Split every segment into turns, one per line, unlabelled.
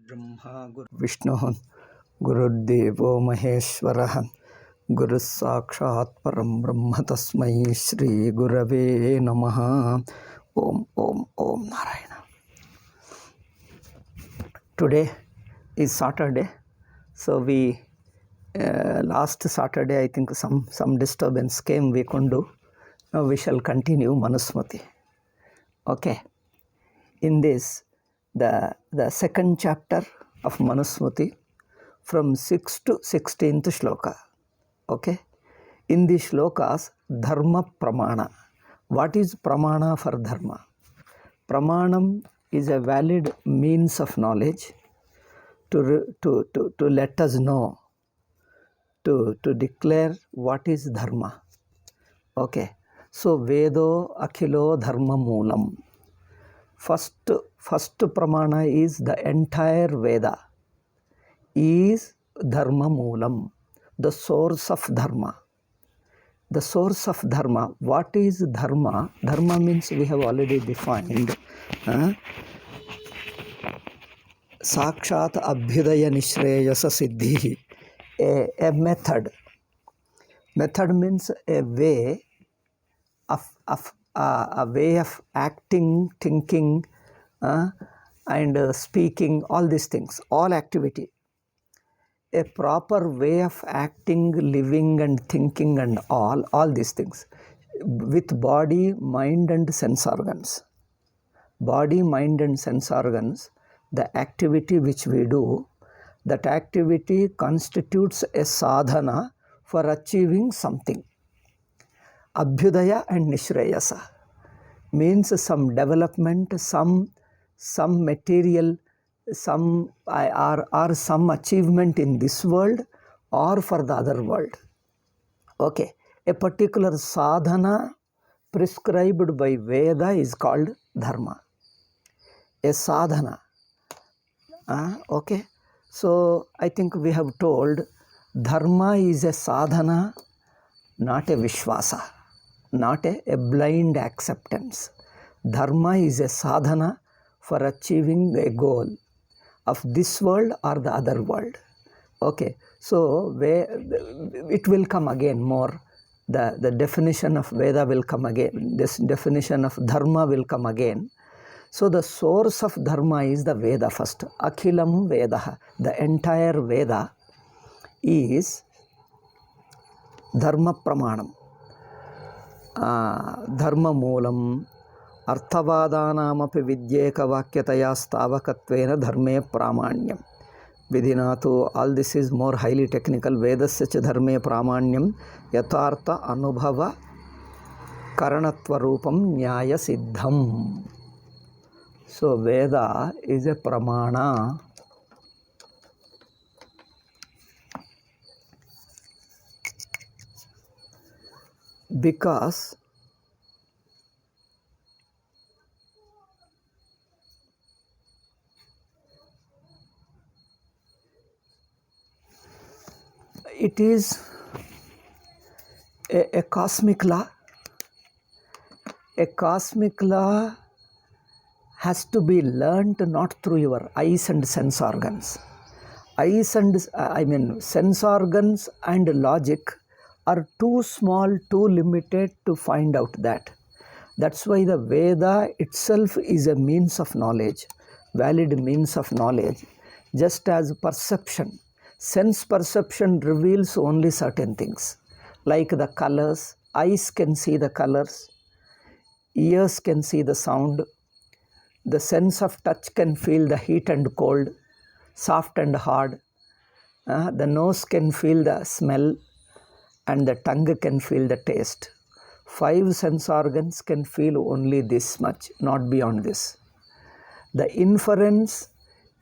ब्रह्मा गुरुर्विष्णुः गुरुर्देवो महेश्वरः गुरुः साक्षात् परं ब्रह्म तस्मै श्री गुरवे नमः. Om Om Om Narayana. Today is Saturday, so we last Saturday I think some disturbance came, we couldn't do. Now we shall continue Manu Smriti. Okay, in this the second chapter of Manu Smriti from 6th to 16th shloka. Okay, in these shlokas dharma pramana. What is pramana for dharma? Pramanam is a valid means of knowledge to let us know, to declare what is dharma. Okay, so Vedo Akhilo Dharma Moolam. First pramana is the entire Veda is Dharma Moolam, the source of dharma. The source of dharma. What is dharma? Dharma means we have already defined. Sakshat Abhyudaya Nishreyasa Siddhi. A method. Method means a way of acting, thinking, and speaking, all these things, all activity. A proper way of acting, living and thinking and all these things with body, mind and sense organs. Body, mind and sense organs, the activity which we do, that activity constitutes a sadhana for achieving something. Abhyudaya and Nishreyasa means some development, some material, some or some achievement in this world or for the other world. Okay, a particular sadhana prescribed by Veda is called dharma. A sadhana. Okay, so I think we have told dharma is a sadhana, not a vishwasa, not a blind acceptance. Dharma is a sadhana for achieving a goal of this world or the other world. Okay, so it will come again more. The definition of Veda will come again. This definition of dharma will come again. So the source of dharma is the Veda first. Akhilam Vedaha. The entire Veda is dharma pramanam. Dharma moolam. Arthavadanamapi vidyeka vakyataya stavakatvena dharme pramanyam. Vidhinatu, all this is more highly technical. Vedasya cha dharme pramanyam yatartha anubhava karanatva rupam nyaya siddham. So Veda is a pramana because it is a cosmic law. A cosmic law has to be learnt not through your eyes and sense organs. Sense organs and logic are too small, too limited to find out that. That's why the Veda itself is a means of knowledge, valid means of knowledge, just as perception. Sense perception reveals only certain things, like the colors. Eyes can see the colors, ears can see the sound, the sense of touch can feel the heat and cold, soft and hard, the nose can feel the smell, and the tongue can feel the taste. 5 sense organs can feel only this much, not beyond this. The inference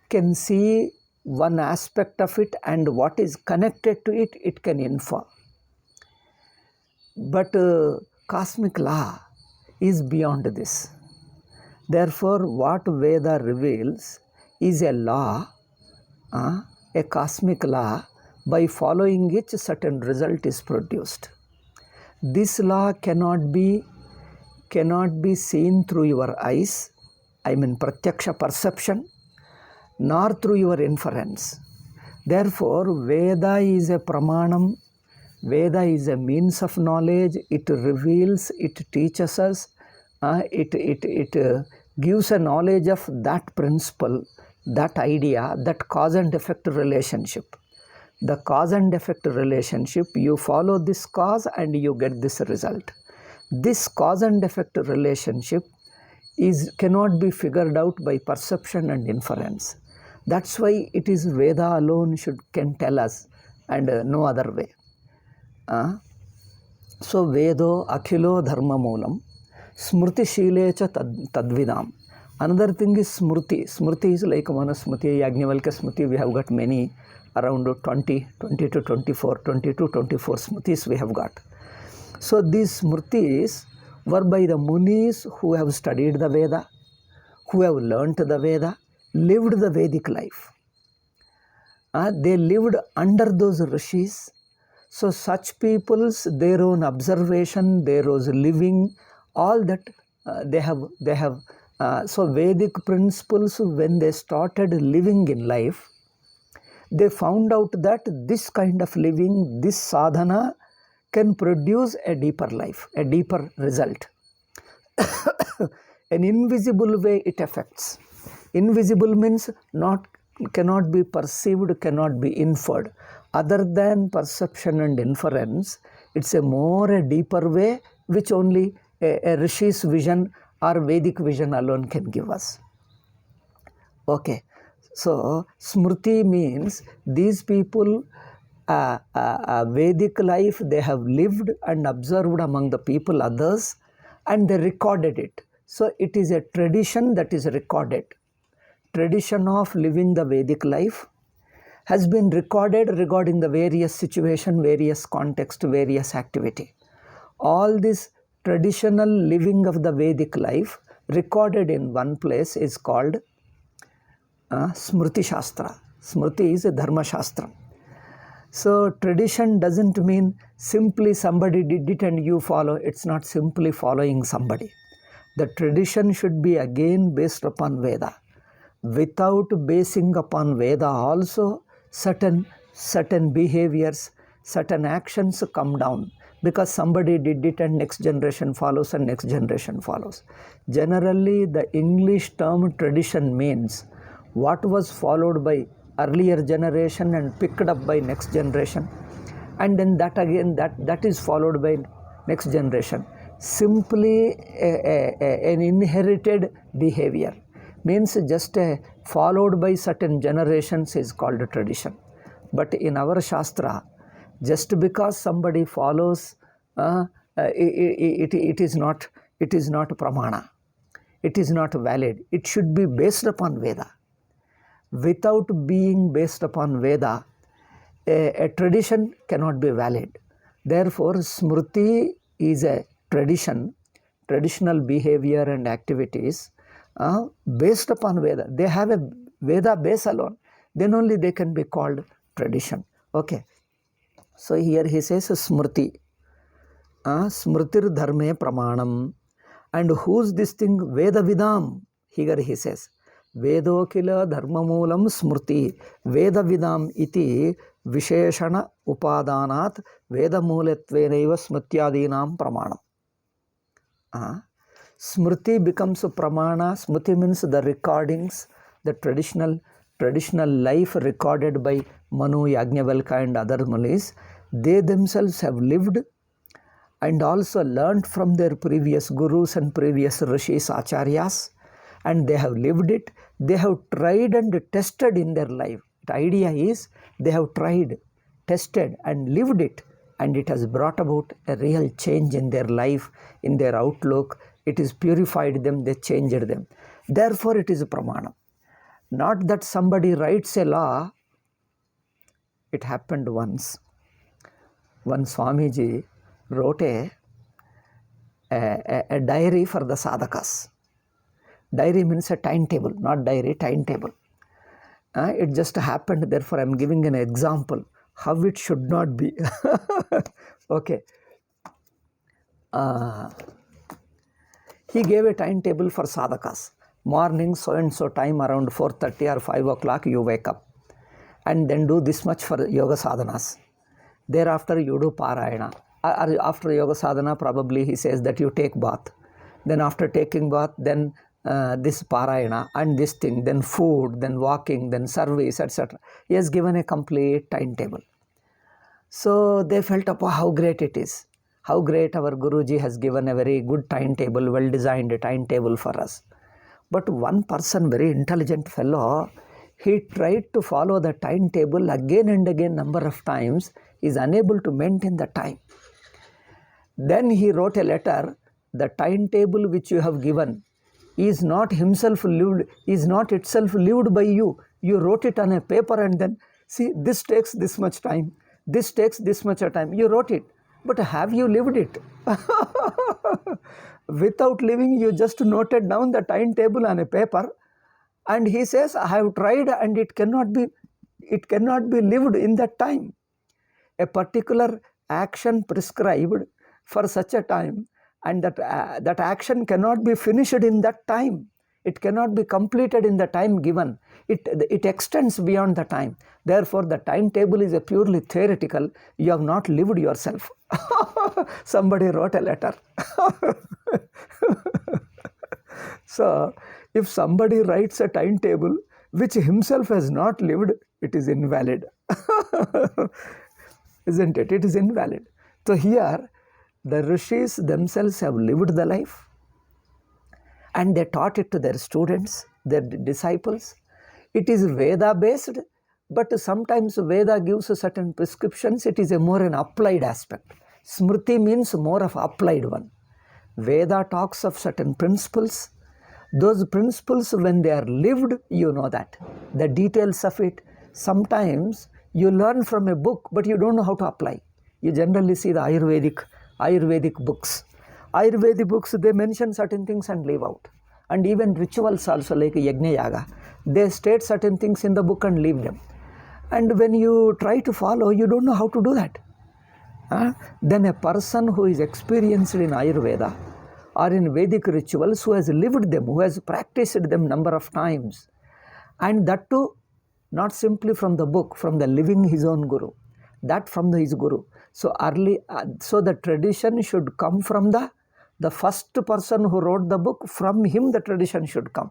can see one aspect of it, and what is connected to it, it can infer. But cosmic law is beyond this. Therefore, what Veda reveals is a law, a cosmic law, by following which certain result is produced. This law cannot be seen through your eyes, pratyaksha perception, nor through your inference. Therefore, Veda is a pramanam, Veda is a means of knowledge, it reveals, it teaches us, it gives a knowledge of that principle, that idea, that cause and effect relationship. The cause and effect relationship, you follow this cause and you get this result. This cause and effect relationship cannot be figured out by perception and inference. That's why it is Veda alone can tell us, and no other way. So Vedo Akhilo Dharma Moolam, Smriti Shilecha Tadvidam. Another thing is Smriti. Smriti is like Manu Smriti, Yajnavalkya Smriti. We have got many, around 20 to 24 Smritis we have got. So these Smritis were by the Munis who have studied the Veda, who have learnt the Veda, lived the Vedic life. They lived under those rishis. So such people's, their own observation, their own living, all that they have. So Vedic principles, when they started living in life, they found out that this kind of living, this sadhana can produce a deeper life, a deeper result. An invisible way it affects. Invisible means cannot be perceived, cannot be inferred. Other than perception and inference, it's a deeper way which only a Rishi's vision or Vedic vision alone can give us. Okay, so Smriti means these people, Vedic life they have lived and observed among the people, others, and they recorded it. So it is a tradition that is recorded. Tradition of living the Vedic life has been recorded regarding the various situation, various context, various activity. All this traditional living of the Vedic life recorded in one place is called Smriti Shastra. Smriti is a Dharma Shastra. So tradition doesn't mean simply somebody did it and you follow. It's not simply following somebody. The tradition should be again based upon Veda. Without basing upon Veda also, certain behaviors, certain actions come down because somebody did it and next generation follows and next generation follows. Generally, the English term tradition means what was followed by earlier generation and picked up by next generation, and then that again that is followed by next generation. Simply an inherited behavior means just followed by certain generations is called a tradition. But in our Shastra, just because somebody follows, it is not pramana. It is not valid. It should be based upon Veda. Without being based upon Veda, a tradition cannot be valid. Therefore, Smriti is a tradition, traditional behavior and activities based upon Veda. They have a Veda base alone. Then only they can be called tradition. Okay. So here he says Smriti. Smritir dharme pramanam. And who's this thing? Veda vidam. Here he says. Vedokila dharma moolam smriti. Veda vidam iti visheshana upadanat veda mooletvenaiva smrityadinam pramanam. Smriti becomes a pramana. Smriti means the recordings, the traditional life recorded by Manu, Yajnavalkya and other Munis. They themselves have lived and also learnt from their previous gurus and previous rishis, acharyas, and they have lived it. They have tried and tested in their life. The idea is they have tried, tested and lived it, and it has brought about a real change in their life, in their outlook. It has purified them, they changed them. Therefore, it is a pramana. Not that somebody writes a law. It happened once. One Swamiji wrote a diary for the sadhakas. Diary means a timetable, not diary, timetable. It just happened, therefore I am giving an example how it should not be. Okay. He gave a timetable for sadhakas. morning so and so time around 4:30 or 5 o'clock you wake up and then do this much for yoga sadhanas. Thereafter you do parayana. After yoga sadhana probably he says that you take bath. Then after taking bath, then this parayana and this thing, then food, then walking, then service, etc. He has given a complete timetable. So they felt, oh, how great it is. How great our Guruji has given a very good timetable, well-designed timetable for us. But one person, very intelligent fellow, he tried to follow the timetable again and again number of times, is unable to maintain the time. Then he wrote a letter, the timetable which you have given is not himself lived, is not itself lived by you. You wrote it on a paper and then, see, this takes this much time, this takes this much time. You wrote it, but have you lived it? Without living, you just noted down the timetable on a paper, and he says, I have tried and it cannot be lived in that time. A particular action prescribed for such a time, and that action cannot be finished in that time. It cannot be completed in the time given. It extends beyond the time. Therefore, the timetable is a purely theoretical. You have not lived yourself. Somebody wrote a letter. So, if somebody writes a timetable which himself has not lived, it is invalid. Isn't it? It is invalid. So here, the rishis themselves have lived the life and they taught it to their students, their disciples. It is Veda based, but sometimes Veda gives certain prescriptions. It is a more an applied aspect. Smriti means more of applied one. Veda talks of certain principles. Those principles, when they are lived, you know that. The details of it, sometimes you learn from a book, but you don't know how to apply. You generally see the Ayurvedic books. Ayurvedic books, they mention certain things and leave out. And even rituals also, like Yajna Yaga, they state certain things in the book and leave them. And when you try to follow, you don't know how to do that. Then a person who is experienced in Ayurveda or in Vedic rituals, who has lived them, who has practiced them number of times, and that too not simply from the book, from the living his own Guru, that from his Guru. So so the tradition should come from the first person who wrote the book. From him the tradition should come.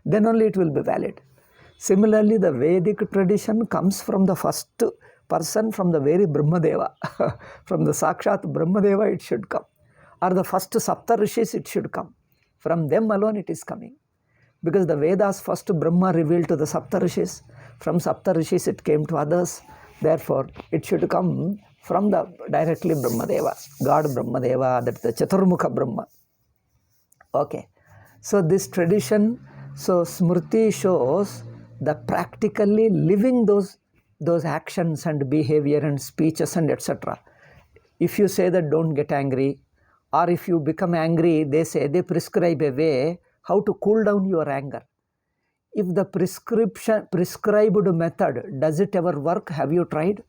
Then only it will be valid. Similarly, the Vedic tradition comes from the first person, from the very Brahmadeva. From the Sakshat Brahmadeva it should come. Or the first Sapta Rishis it should come. From them alone it is coming. Because the Vedas first Brahma revealed to the Sapta Rishis. From Sapta Rishis it came to others. Therefore, it should come from the directly Brahmadeva, God Brahmadeva, that is the Chaturmukha Brahma. Okay. So this tradition, so Smriti shows the practically living those actions and behavior and speeches and etc. If you say that don't get angry, or if you become angry, they prescribe a way how to cool down your anger. If the prescribed method, does it ever work? Have you tried?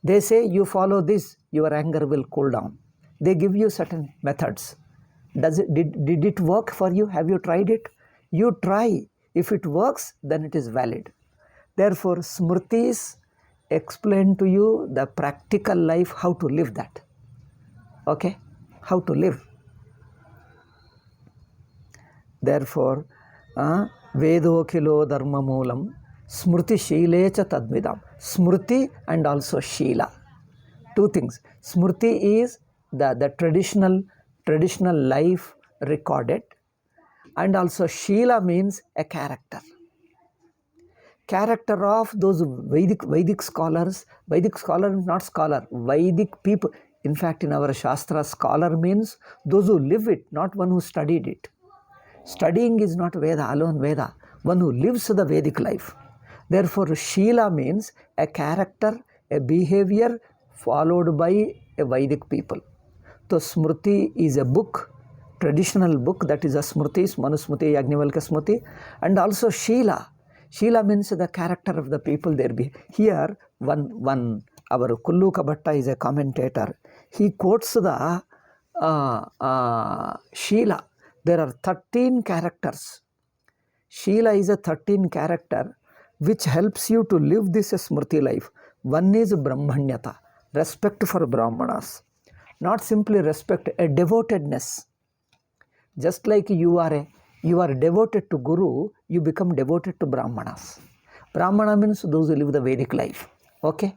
They say you follow this, your anger will cool down. They give you certain methods. Did it work for you? Have you tried it? You try. If it works, then it is valid. Therefore, Smritis explain to you the practical life, how to live that. Okay? How to live. Therefore, Vedokhilo Dharma Moolam, Smriti Shilecha Tadvidam. Smriti and also Shila. Two things. Smriti is the traditional life recorded, and also Shila means a character. Character of those Vedic scholars. Vedic scholar, not scholar, Vedic people. In fact, in our Shastra, scholar means those who live it, not one who studied it. Studying is not Veda, alone Veda. One who lives the Vedic life. Therefore, Shila means a character, a behavior followed by a Vedic people. So, Smriti is a book, traditional book, that is a Smritis, Manu Smriti, Yajnavalkya Smriti, and also Shila. Shila means the character of the people there be. Here, our Kulluka Bhatta is a commentator. He quotes the Shila. There are 13 characters. Shila is a 13 character which helps you to live this Smriti life. One is Brahmanyata, respect for Brahmanas. Not simply respect, a devotedness. Just like you are devoted to Guru, you become devoted to Brahmanas. Brahmana means those who live the Vedic life. Okay?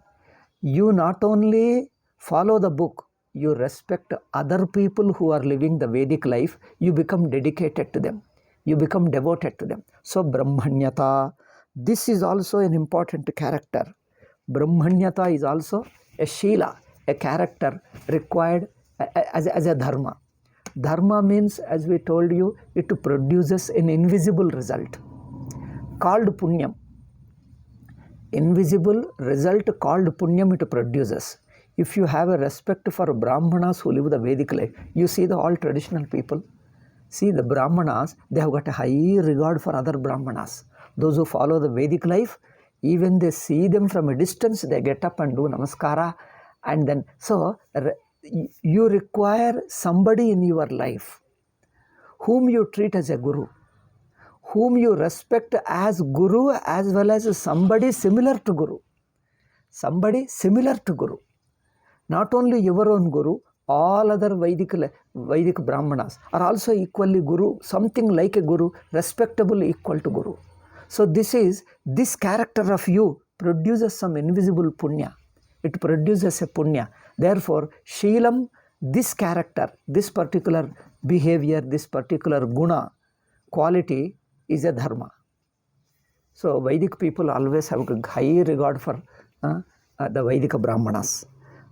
You not only follow the book, you respect other people who are living the Vedic life, you become dedicated to them. You become devoted to them. So Brahmanyata, this is also an important character. Brahmanyata is also a Shila, a character required as a dharma. Dharma means, as we told you, it produces an invisible result called punyam. Invisible result called punyam it produces. If you have a respect for Brahmanas who live the Vedic life, you see the all traditional people. See the Brahmanas, they have got a high regard for other Brahmanas. Those who follow the Vedic life, even they see them from a distance, they get up and do namaskara. And then, so you require somebody in your life whom you treat as a guru, whom you respect as guru as well as somebody similar to guru. Somebody similar to guru. Not only your own guru, all other Vedic Brahmanas are also equally guru, something like a guru, respectable equal to guru. So this character of you produces some invisible punya. It produces a punya. Therefore, Shilam, this character, this particular behavior, this particular guna, quality is a dharma. So Vedic people always have a high regard for the Vedic Brahmanas.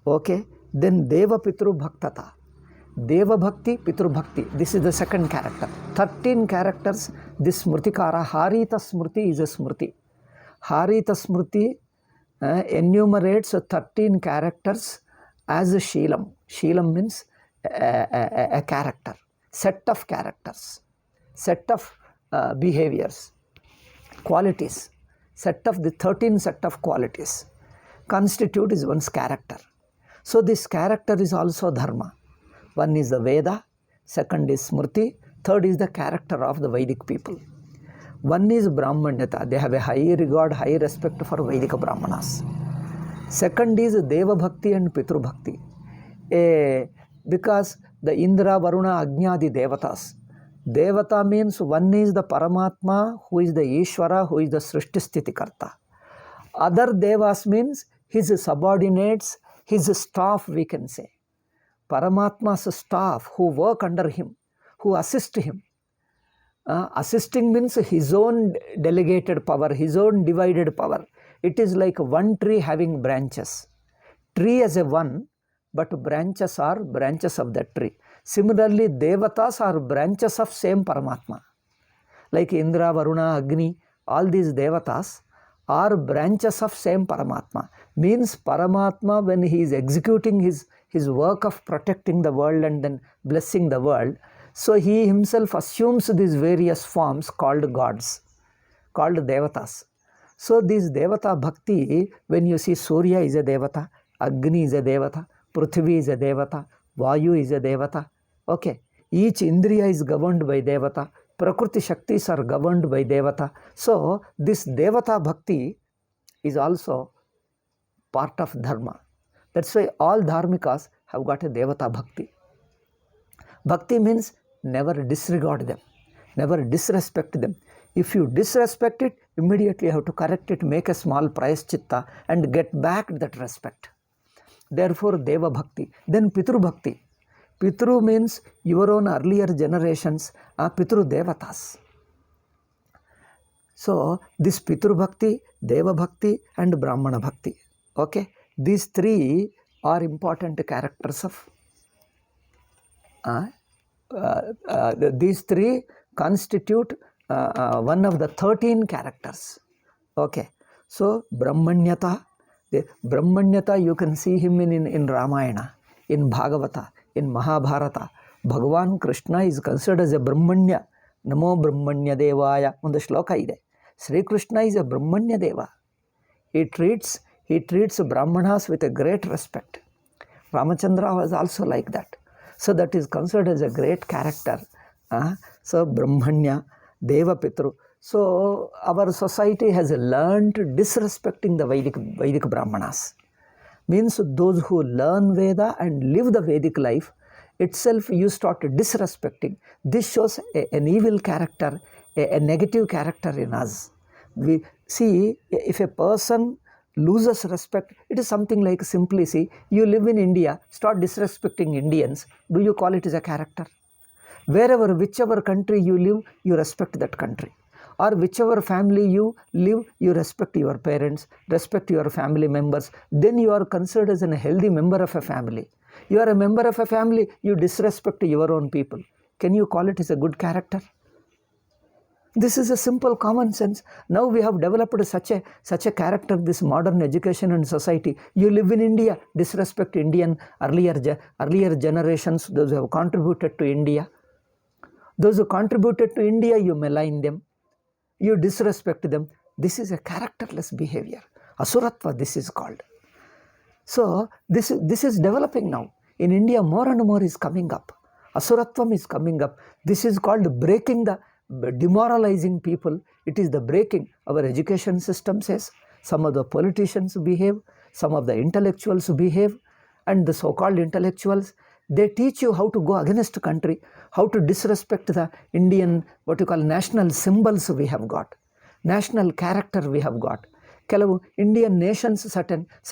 Okay, then Deva Pitru Bhaktata. Deva Bhakti, Pitru Bhakti. This is the second character. 13 characters. This Smritikara, Harita Smriti is a Smriti. Harita Smriti enumerates 13 characters as a Shilam. Shilam means a character, set of characters, set of behaviors, qualities, set of the 13 set of qualities constitute is one's character. So this character is also dharma. One is the Veda, second is Smriti, third is the character of the Vedic people. One is Brahmanyata, they have a high regard, high respect for Vedic Brahmanas. Second is Deva Bhakti and Pitru Bhakti. Because the Indra, Varuna, Agnyadi Devatas. Devata means one is the Paramatma, who is the Ishvara, who is the Srishti Sthiti Karta. Other Devas means his subordinates, his staff we can say. Paramatma's staff who work under him, who assist him. Assisting means his own delegated power, his own divided power. It is like one tree having branches. Tree as a one, but branches are branches of that tree. Similarly, Devatas are branches of same Paramatma. Like Indra, Varuna, Agni, all these Devatas are branches of same Paramatma. Means Paramatma, when he is executing his work of protecting the world and then blessing the world, so he himself assumes these various forms called gods, called Devatas. So this Devata Bhakti, when you see Surya is a Devata, Agni is a Devata, Prithvi is a Devata, Vayu is a Devata. Okay, each Indriya is governed by Devata, Prakriti Shaktis are governed by Devata. So this Devata Bhakti is also part of Dharma. That's why all Dharmikas have got a Devata Bhakti. Bhakti means never disregard them, never disrespect them. If you disrespect it, immediately you have to correct it, make a small prayaschitta and get back that respect. Therefore, Deva Bhakti. Then Pitru Bhakti. Pitru means your own earlier generations are Pitru Devatas. So, this Pitru Bhakti, Deva Bhakti and Brahmana Bhakti. Okay, these three are important characters of these three constitute one of the 13 characters. Okay, so Brahmanyata, you can see him in Ramayana, in Bhagavata, in Mahabharata. Bhagavan Krishna is considered as a Brahmanya. Namo Brahmanya Devaya. On the shloka ide. Sri Krishna is a Brahmanya Deva. He treats Brahmanas with a great respect. Ramachandra was also like that. So that is considered as a great character. So Brahmanya, Deva Pitru. So our society has learned disrespecting the Vedic Brahmanas. Means those who learn Veda and live the Vedic life itself, you start disrespecting. This shows an evil character, a negative character in us. We see, if a person loses respect, it is something like simply, see, you live in India, start disrespecting Indians. Do you call it as a character? Wherever, whichever country you live, you respect that country. Or whichever family you live, you respect your parents, respect your family members. Then you are considered as a healthy member of a family. You are a member of a family, you disrespect your own people. Can you call it as a good character? This is a simple common sense. Now we have developed such a character, this modern education and society. You live in India, disrespect Indian earlier generations, those who have contributed to India. Those who contributed to India, you malign them, you disrespect them. This is a characterless behavior. Asuratva, this is called. So this is developing now. In India, more and more is coming up. Asuratvam is coming up. This is called breaking the demoralizing people. It is the breaking. Our education system says, some of the politicians behave, some of the intellectuals behave, and the so-called intellectuals, they teach you how to go against the country, how to disrespect the Indian, what you call national symbols we have got, national character we have got. ಕೆಲವು Indian nations,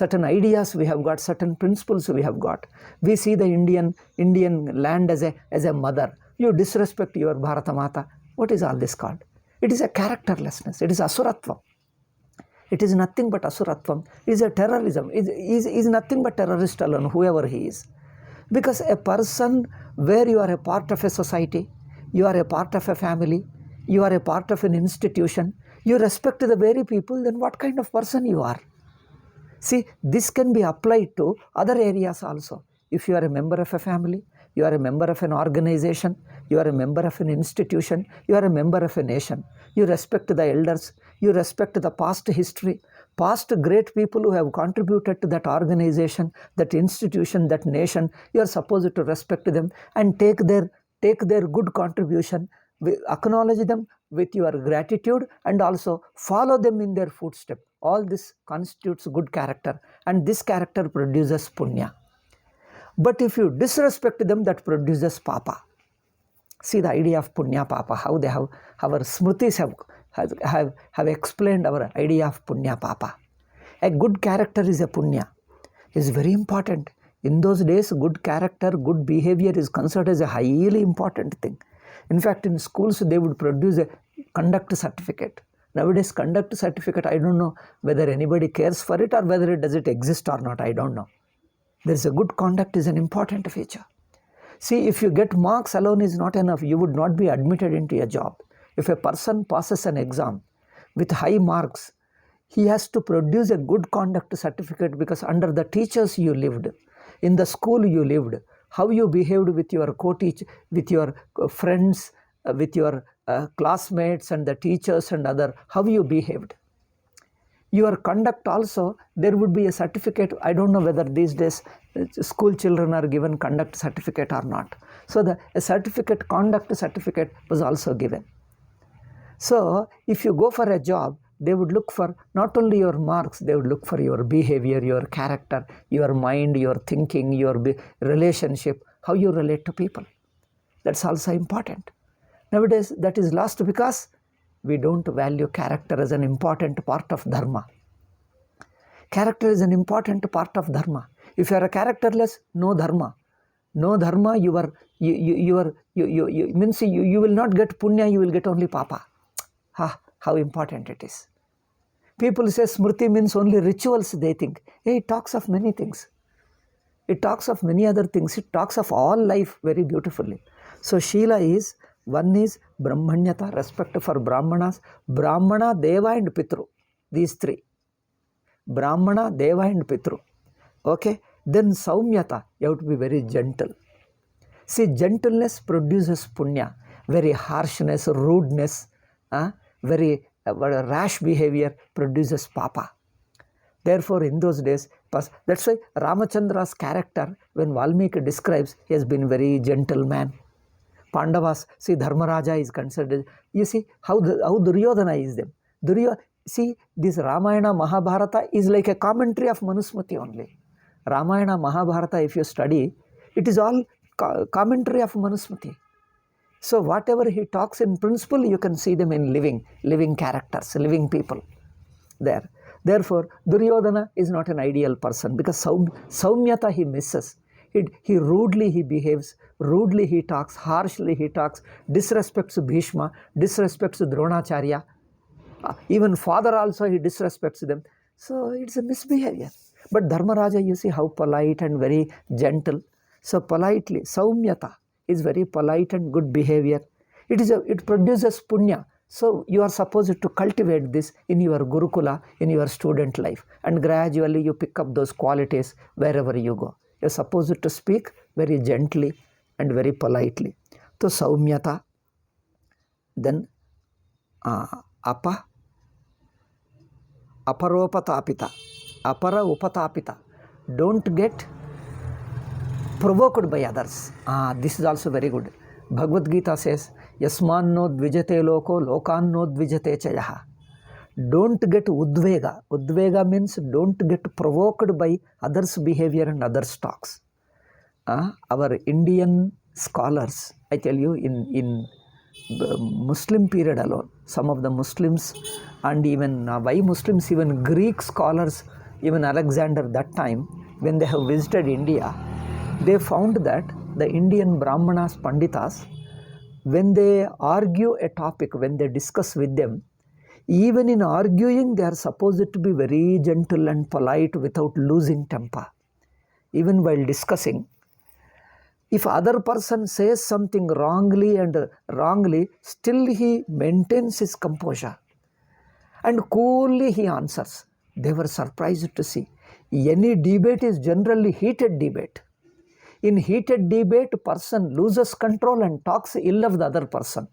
certain ideas we have got, certain principles we have got. We see the Indian land as a mother. You disrespect your Bharata Mata. What is all this called? It is a characterlessness. It is asuratvam. It is nothing but asuratvam. It is a terrorism. It is nothing but terrorist alone, whoever he is. Because a person where you are a part of a society, you are a part of a family, you are a part of an institution, you respect the very people, then what kind of person you are? See, this can be applied to other areas also. If you are a member of a family, you are a member of an organization, you are a member of an institution, you are a member of a nation. You respect the elders, you respect the past history, past great people who have contributed to that organization, that institution, that nation. You are supposed to respect them and take their good contribution, acknowledge them with your gratitude, and also follow them in their footsteps. All this constitutes good character, and this character produces punya. But if you disrespect them, that produces papa. See the idea of punya papa, how they have, our smritis have explained our idea of punya papa. A good character is a punya, is very important. In those days, good character, good behavior is considered as a highly important thing. In fact, in schools, they would produce a conduct certificate. Nowadays, conduct certificate, I don't know whether anybody cares for it or whether does it exist or not, I don't know. There is a good conduct is an important feature. See, if you get marks alone is not enough, you would not be admitted into a job. If a person passes an exam with high marks, he has to produce a good conduct certificate, because under the teachers you lived, in the school you lived, how you behaved with your co-teacher, with your friends, with your classmates and the teachers and other, how you behaved. Your conduct also, there would be a certificate. I don't know whether these days school children are given conduct certificate or not. So a certificate, conduct certificate was also given. So if you go for a job, they would look for not only your marks, they would look for your behavior, your character, your mind, your thinking, your relationship, how you relate to people. That's also important. Nowadays, that is lost because we don't value character as an important part of dharma. Character is an important part of dharma. If you are a characterless, no dharma. No dharma, you will not get punya, you will get only papa. How important it is. People say Smriti means only rituals, they think. Hey, it talks of many things. It talks of many other things. It talks of all life very beautifully. So Sheela is, one is Brahmanyata, respect for Brahmanas, Brahmana, Deva and Pitru. These three. Brahmana, Deva and Pitru. Okay. Then Saumyata, you have to be very gentle. See, gentleness produces punya. Very harshness, rudeness, very rash behavior produces papa. Therefore, in those days, that's why Ramachandra's character, when Valmiki describes, he has been very gentle man. Pandavas, see, Dharmaraja is considered. You see how Duryodhana is them. See, this Ramayana Mahabharata is like a commentary of Manu Smriti only. Ramayana Mahabharata, if you study, it is all commentary of Manu Smriti. So whatever he talks in principle, you can see them in living characters, living people there. Therefore, Duryodhana is not an ideal person because Saumyata he misses. He rudely he behaves, rudely he talks, harshly he talks, disrespects Bhishma, disrespects Dronacharya. Even father also he disrespects them. So it's a misbehavior. But Dharmaraja, you see how polite and very gentle. So politely, Saumyata is very polite and good behavior. It produces punya. So you are supposed to cultivate this in your Gurukula, in your student life. And gradually you pick up those qualities wherever you go. You are supposed to speak very gently and very politely. So Saumyata, then aparopatapita, apara upatapita. Don't get provoked by others. This is also very good. Bhagavad Gita says, Yasmanno dvijate loko, lokanno dvijate chayaha. Don't get udvega. Udvega means don't get provoked by others' behavior and others' talks. Our Indian scholars, I tell you, in Muslim period alone, some of the Muslims and even why Muslims, even Greek scholars, even Alexander that time, when they have visited India, they found that the Indian Brahmanas, Panditas, when they argue a topic, when they discuss with them, even in arguing, they are supposed to be very gentle and polite without losing temper. Even while discussing, if other person says something wrongly, still he maintains his composure and coolly he answers. They were surprised to see. Any debate is generally heated debate. In heated debate, person loses control and talks ill of the other person.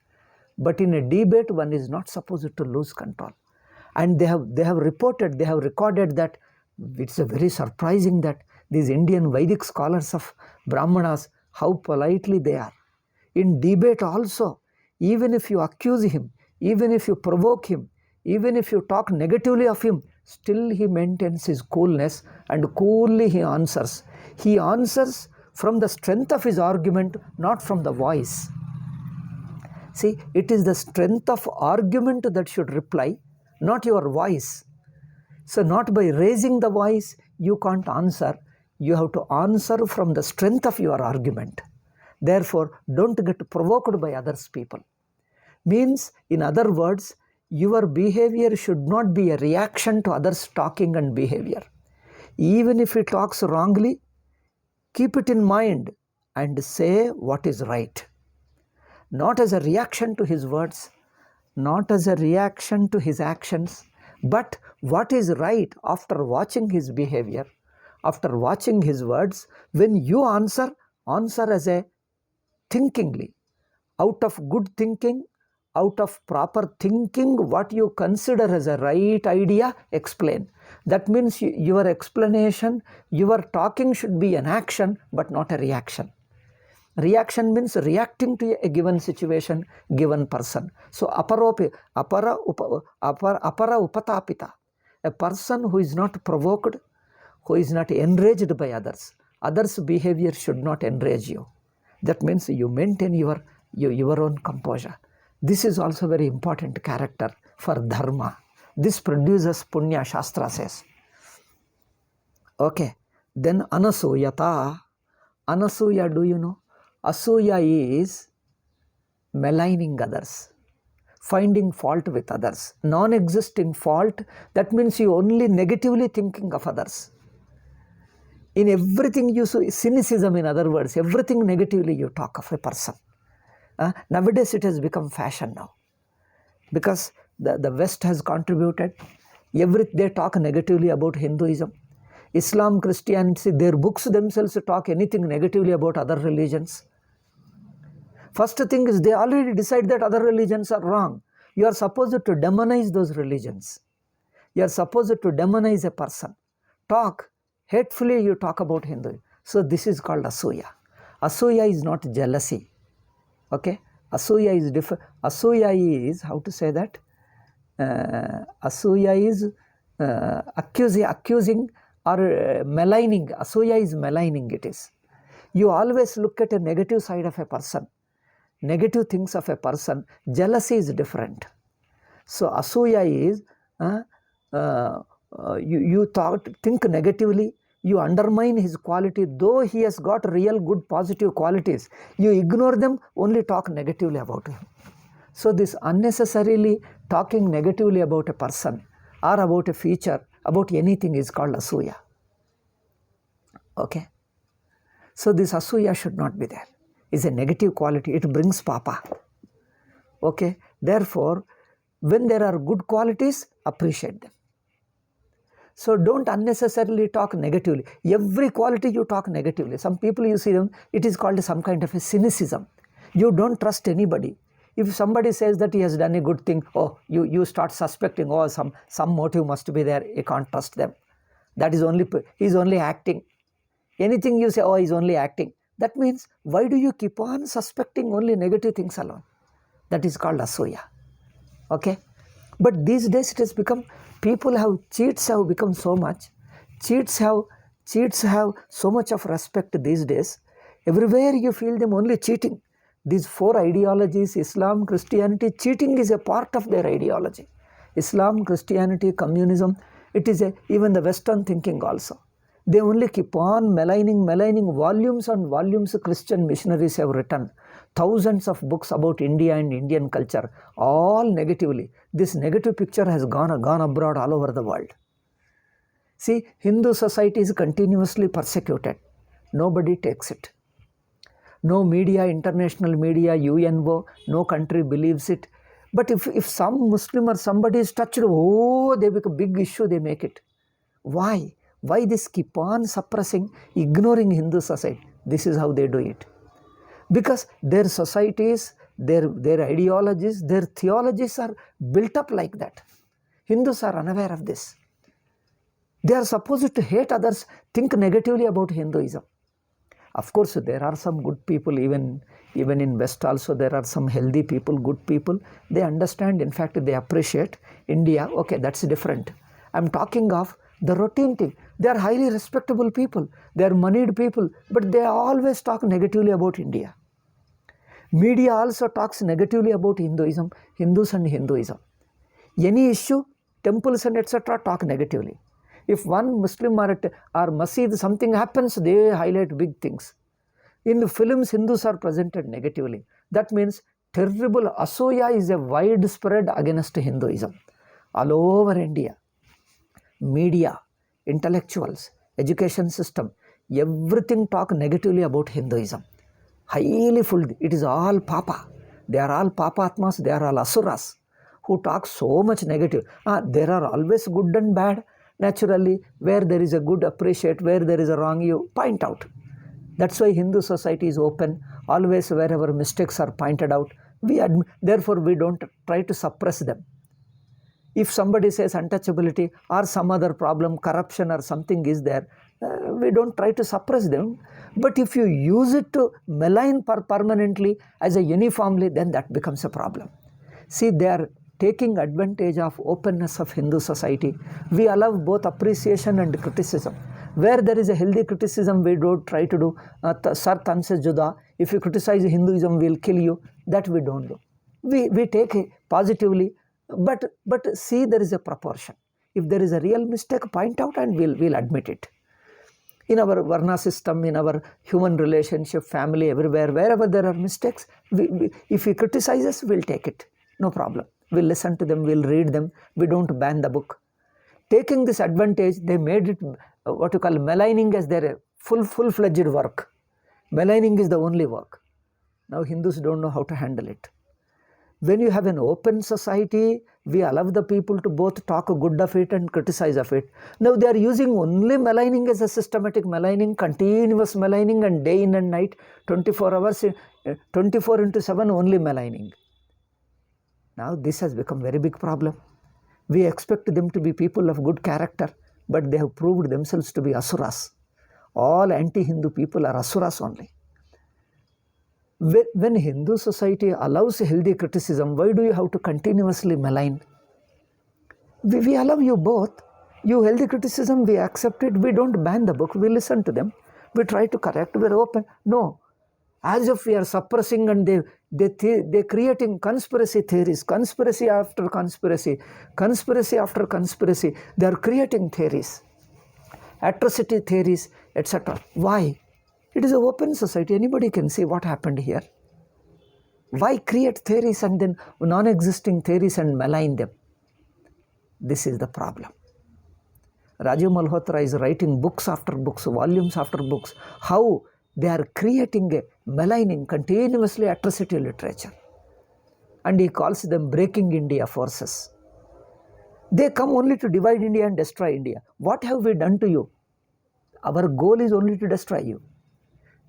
But in a debate, one is not supposed to lose control. And they have recorded that it's a very surprising that these Indian Vedic scholars of Brahmanas, how politely they are. In debate also, even if you accuse him, even if you provoke him, even if you talk negatively of him, still he maintains his coolness and coolly he answers. He answers from the strength of his argument, not from the voice. See, it is the strength of argument that should reply, not your voice. So not by raising the voice, you can't answer. You have to answer from the strength of your argument. Therefore, don't get provoked by others people. Means, in other words, your behavior should not be a reaction to others' talking and behavior. Even if he talks wrongly, keep it in mind and say what is right. Not as a reaction to his words, not as a reaction to his actions, but what is right after watching his behavior, after watching his words. When you answer as a thinkingly, out of good thinking, out of proper thinking, what you consider as a right idea, explain. That means your explanation, your talking should be an action, but not a reaction. Reaction means reacting to a given situation, given person. So apara upatapita, a person who is not provoked, who is not enraged by others. Others' behavior should not enrage you. That means you maintain your own composure. This is also very important character for dharma. This produces punya, Shastra says. Okay, then anasuyata. Anasuya, do you know? Asuya is maligning others, finding fault with others, non-existing fault. That means you only negatively thinking of others. In everything you see, cynicism, in other words, everything negatively you talk of a person. Nowadays it has become fashion now, because the West has contributed. They talk negatively about Hinduism. Islam, Christianity, their books themselves talk anything negatively about other religions. First thing is they already decide that other religions are wrong. You are supposed to demonize those religions. You are supposed to demonize a person. Talk hatefully, you talk about Hindu. So this is called asuya. Asuya is not jealousy. Okay, Asuya is different. Asuya is, how to say that? Asuya is accusing or maligning. Asuya is maligning, it is. You always look at a negative side of a person, negative things of a person. Jealousy is different. So Asuya is you think negatively, you undermine his quality, though he has got real good positive qualities. You ignore them, only talk negatively about him. So this unnecessarily talking negatively about a person or about a feature, about anything is called Asuya. Okay. So this Asuya should not be there. It's a negative quality. It brings papa. Okay. Therefore, when there are good qualities, appreciate them. So don't unnecessarily talk negatively. Every quality you talk negatively. Some people, you see them, it is called some kind of a cynicism. You don't trust anybody. If somebody says that he has done a good thing, oh, you start suspecting, oh, some motive must be there. You can't trust them. That is he's only acting. Anything you say, oh, he's only acting. That means, why do you keep on suspecting only negative things alone? That is called Asuya. Okay. But these days it has become, cheats have become so much. Cheats have so much of respect these days. Everywhere you feel them only cheating. These four ideologies, Islam, Christianity, cheating is a part of their ideology. Islam, Christianity, communism, it is even the Western thinking also. They only keep on maligning. Volumes and volumes Christian missionaries have written. Thousands of books about India and Indian culture, all negatively. This negative picture has gone abroad all over the world. See, Hindu society is continuously persecuted. Nobody takes it. No media, international media, UNO, no country believes it. But if some Muslim or somebody is touched, oh, they become a big issue, they make it. Why? Why this keep on suppressing, ignoring Hindu society? This is how they do it. Because their societies, their ideologies, their theologies are built up like that. Hindus are unaware of this. They are supposed to hate others, think negatively about Hinduism. Of course, there are some good people, even in West also, there are some healthy people, good people. They understand, in fact, they appreciate India. Okay, that's different. I'm talking of the routine thing. They are highly respectable people. They are moneyed people, but they always talk negatively about India. Media also talks negatively about Hinduism, Hindus and Hinduism. Any issue, temples and etc. talk negatively. If one Muslim or Masjid, something happens, they highlight big things. In the films, Hindus are presented negatively. That means terrible Asuya is a widespread against Hinduism all over India. Media, intellectuals, education system, everything talk negatively about Hinduism. Highly full. It is all papa. They are all papatmas. They are all asuras who talk so much negative. There are always good and bad. Naturally, where there is a good, appreciate. Where there is a wrong, you point out. That's why Hindu society is open. Always wherever mistakes are pointed out, therefore we don't try to suppress them. If somebody says untouchability or some other problem, corruption or something is there, we don't try to suppress them. But if you use it to malign permanently as a uniformly, then that becomes a problem. See, they are taking advantage of openness of Hindu society. We allow both appreciation and criticism. Where there is a healthy criticism, we don't try to do Sar Tan se juda. If you criticize Hinduism, we'll kill you. That we don't do. We take it positively, but see, there is a proportion. If there is a real mistake, point out and we'll admit it. In our Varna system, in our human relationship, family, everywhere, wherever there are mistakes, if he criticizes, we'll take it. No problem. We'll listen to them, we'll read them. We don't ban the book. Taking this advantage, they made it what you call maligning as their full-fledged work. Maligning is the only work. Now Hindus don't know how to handle it. When you have an open society, we allow the people to both talk good of it and criticize of it. Now they are using only maligning as a systematic maligning, continuous maligning, and day in and night, 24 hours, 24 into 7 only maligning. Now this has become a very big problem. We expect them to be people of good character, but they have proved themselves to be asuras. All anti-Hindu people are asuras only. When Hindu society allows healthy criticism, why do you have to continuously malign? We allow you both. You healthy criticism, we accept it. We don't ban the book. We listen to them. We try to correct. We're open. No. As if we are suppressing, and they're creating conspiracy theories, conspiracy after conspiracy, conspiracy after conspiracy. They are creating theories, atrocity theories, etc. Why? It is an open society. Anybody can see what happened here. Why create theories and then non-existing theories and malign them? This is the problem. Rajiv Malhotra is writing books after books, volumes after books, how they are creating a maligning, continuously atrocity literature. And he calls them breaking India forces. They come only to divide India and destroy India. What have we done to you? Our goal is only to destroy you.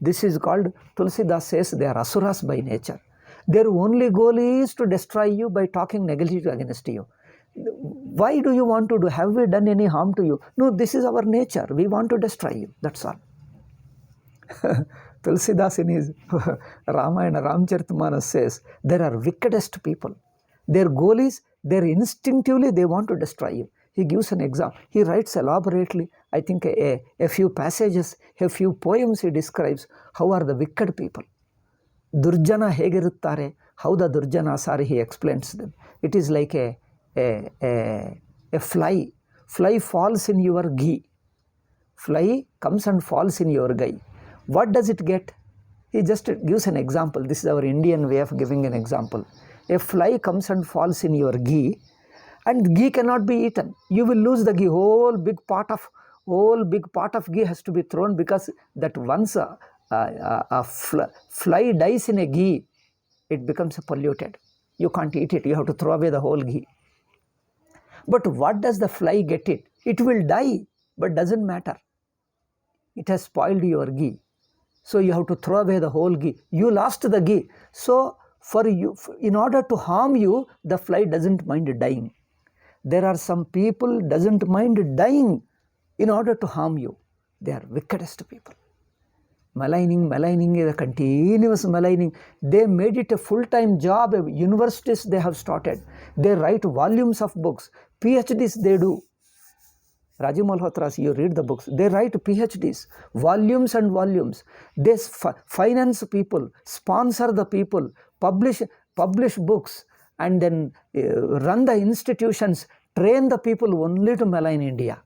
This is called, Tulsidas says, they are asuras by nature. Their only goal is to destroy you by talking negative against you. Why do you want to do? Have we done any harm to you? No, this is our nature. We want to destroy you. That's all. Tulsidas in his Ramayana, Ramcharitmanas says, there are wickedest people. Their goal is, instinctively they want to destroy you. He gives an example. He writes elaborately, I think a few passages, a few poems he describes how are the wicked people. Durjana hegiruttare, how the Durjanas are, he explains them. It is like a fly. Fly falls in your ghee. Fly comes and falls in your ghee. What does it get? He just gives an example. This is our Indian way of giving an example. A fly comes and falls in your ghee, and ghee cannot be eaten. You will lose the ghee. Whole big part of ghee has to be thrown, because that once a fly dies in a ghee, it becomes polluted. You can't eat it. You have to throw away the whole ghee. But what does the fly get it? It will die, but doesn't matter. It has spoiled your ghee. So you have to throw away the whole ghee. You lost the ghee. So for you, in order to harm you, the fly doesn't mind dying. There are some people doesn't mind dying in order to harm you. They are wickedest people. Maligning is a continuous maligning. They made it a full-time job. Universities they have started. They write volumes of books. PhDs they do. Rajiv Malhotra, you read the books. They write PhDs, volumes and volumes. They finance people, sponsor the people, publish books, and then run the institutions, train the people only to malign India.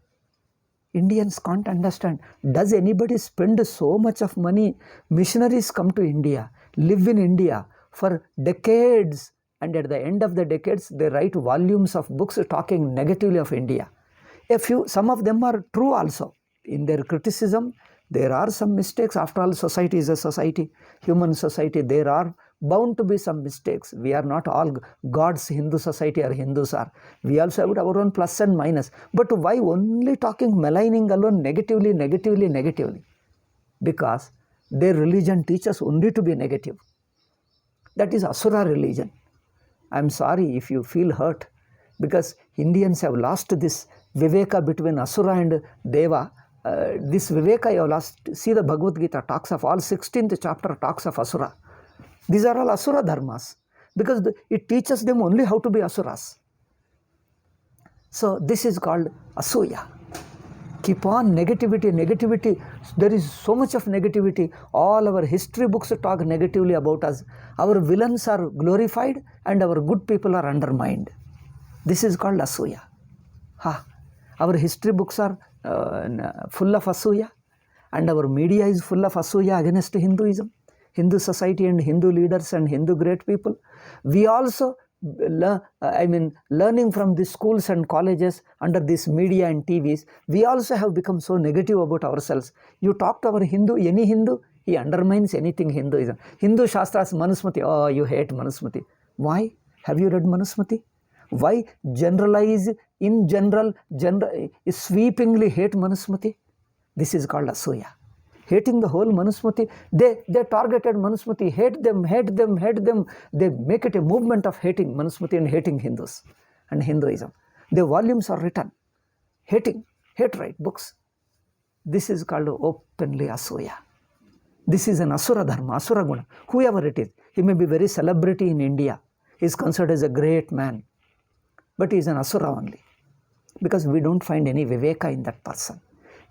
Indians can't understand. Does anybody spend so much of money? Missionaries come to India, live in India for decades, and at the end of the decades, they write volumes of books talking negatively of India. Some of them are true also. In their criticism, there are some mistakes. After all, society is a society, human society. There are bound to be some mistakes. We are not all God's Hindu society or Hindus are. We also have our own plus and minus. But why only talking maligning alone negatively? Because their religion teaches only to be negative. That is Asura religion. I am sorry if you feel hurt, because Indians have lost this Viveka between Asura and Deva. This Viveka you have lost. See, the Bhagavad Gita talks of all 16th chapter talks of Asura. These are all Asura dharmas, because it teaches them only how to be Asuras. So this is called Asuya. Keep on negativity. There is so much of negativity. All our history books talk negatively about us. Our villains are glorified and our good people are undermined. This is called Asuya. Our history books are full of Asuya, and our media is full of Asuya against Hinduism, Hindu society and Hindu leaders and Hindu great people. We also, learning from the schools and colleges under this media and TVs, we also have become so negative about ourselves. You talk to our Hindu, any Hindu, he undermines anything Hinduism. Hindu Shastras, Manu Smriti, oh, you hate Manu Smriti. Why? Have you read Manu Smriti? Why generalize in general, sweepingly hate Manu Smriti? This is called Asuya. Hating the whole Manu Smriti. They targeted Manu Smriti, hate them. They make it a movement of hating Manu Smriti and hating Hindus and Hinduism. The volumes are written. Hatred books. This is called openly Asuya. This is an asura dharma, asura guna. Whoever it is, he may be very celebrity in India. He is considered as a great man, but he is an asura only, because we don't find any viveka in that person.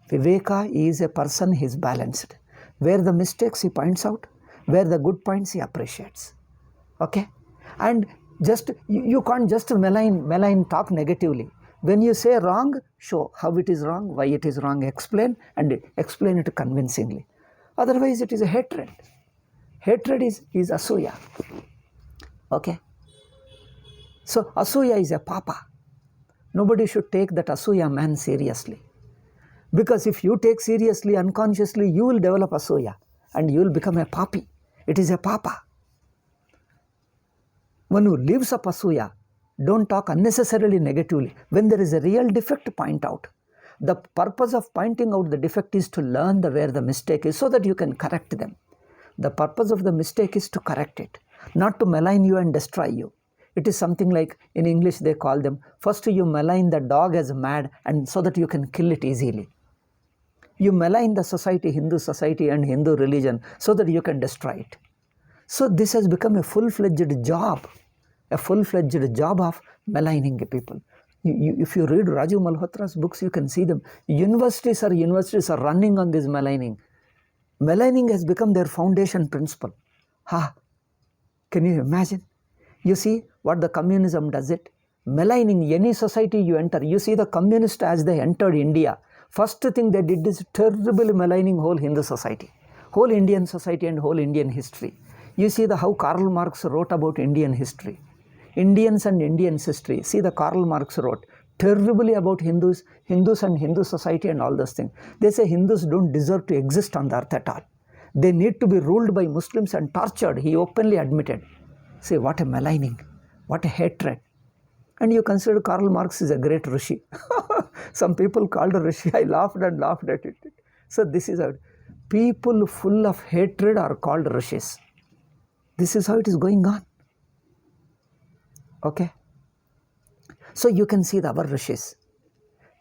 Viveka is a person, he is balanced. Where the mistakes he points out, where the good points he appreciates. Okay? And just you can't just malign, talk negatively. When you say wrong, show how it is wrong, why it is wrong, explain, and explain it convincingly. Otherwise, it is a hatred. Hatred is asuya. Okay? So, asuya is a papa. Nobody should take that asuya man seriously. Because if you take seriously, unconsciously, you will develop asuya and you will become a papi. It is a papa. One who lives up asuya, don't talk unnecessarily negatively. When there is a real defect, point out. The purpose of pointing out the defect is to learn where the mistake is so that you can correct them. The purpose of the mistake is to correct it, not to malign you and destroy you. It is something like, in English they call them, first you malign the dog as mad and so that you can kill it easily. You malign the society, Hindu society and Hindu religion, so that you can destroy it. So this has become a full-fledged job of maligning people. If you read Raju Malhotra's books, you can see them. Universities are running on this maligning. Maligning has become their foundation principle. Can you imagine? You see what the communism does it? Maligning any society you enter. You see the communists as they entered India. First thing they did is terribly maligning whole Hindu society, whole Indian society and whole Indian history. You see how Karl Marx wrote about Indian history. Indians and Indians history. See the Karl Marx wrote terribly about Hindus and Hindu society and all those things. They say Hindus don't deserve to exist on the earth at all. They need to be ruled by Muslims and tortured. He openly admitted. See, what a maligning, what a hatred. And you consider Karl Marx is a great Rishi. Some people called a Rishi. I laughed at it. So this is how people full of hatred are called Rishis. This is how it is going on. Okay? So you can see our Rishis.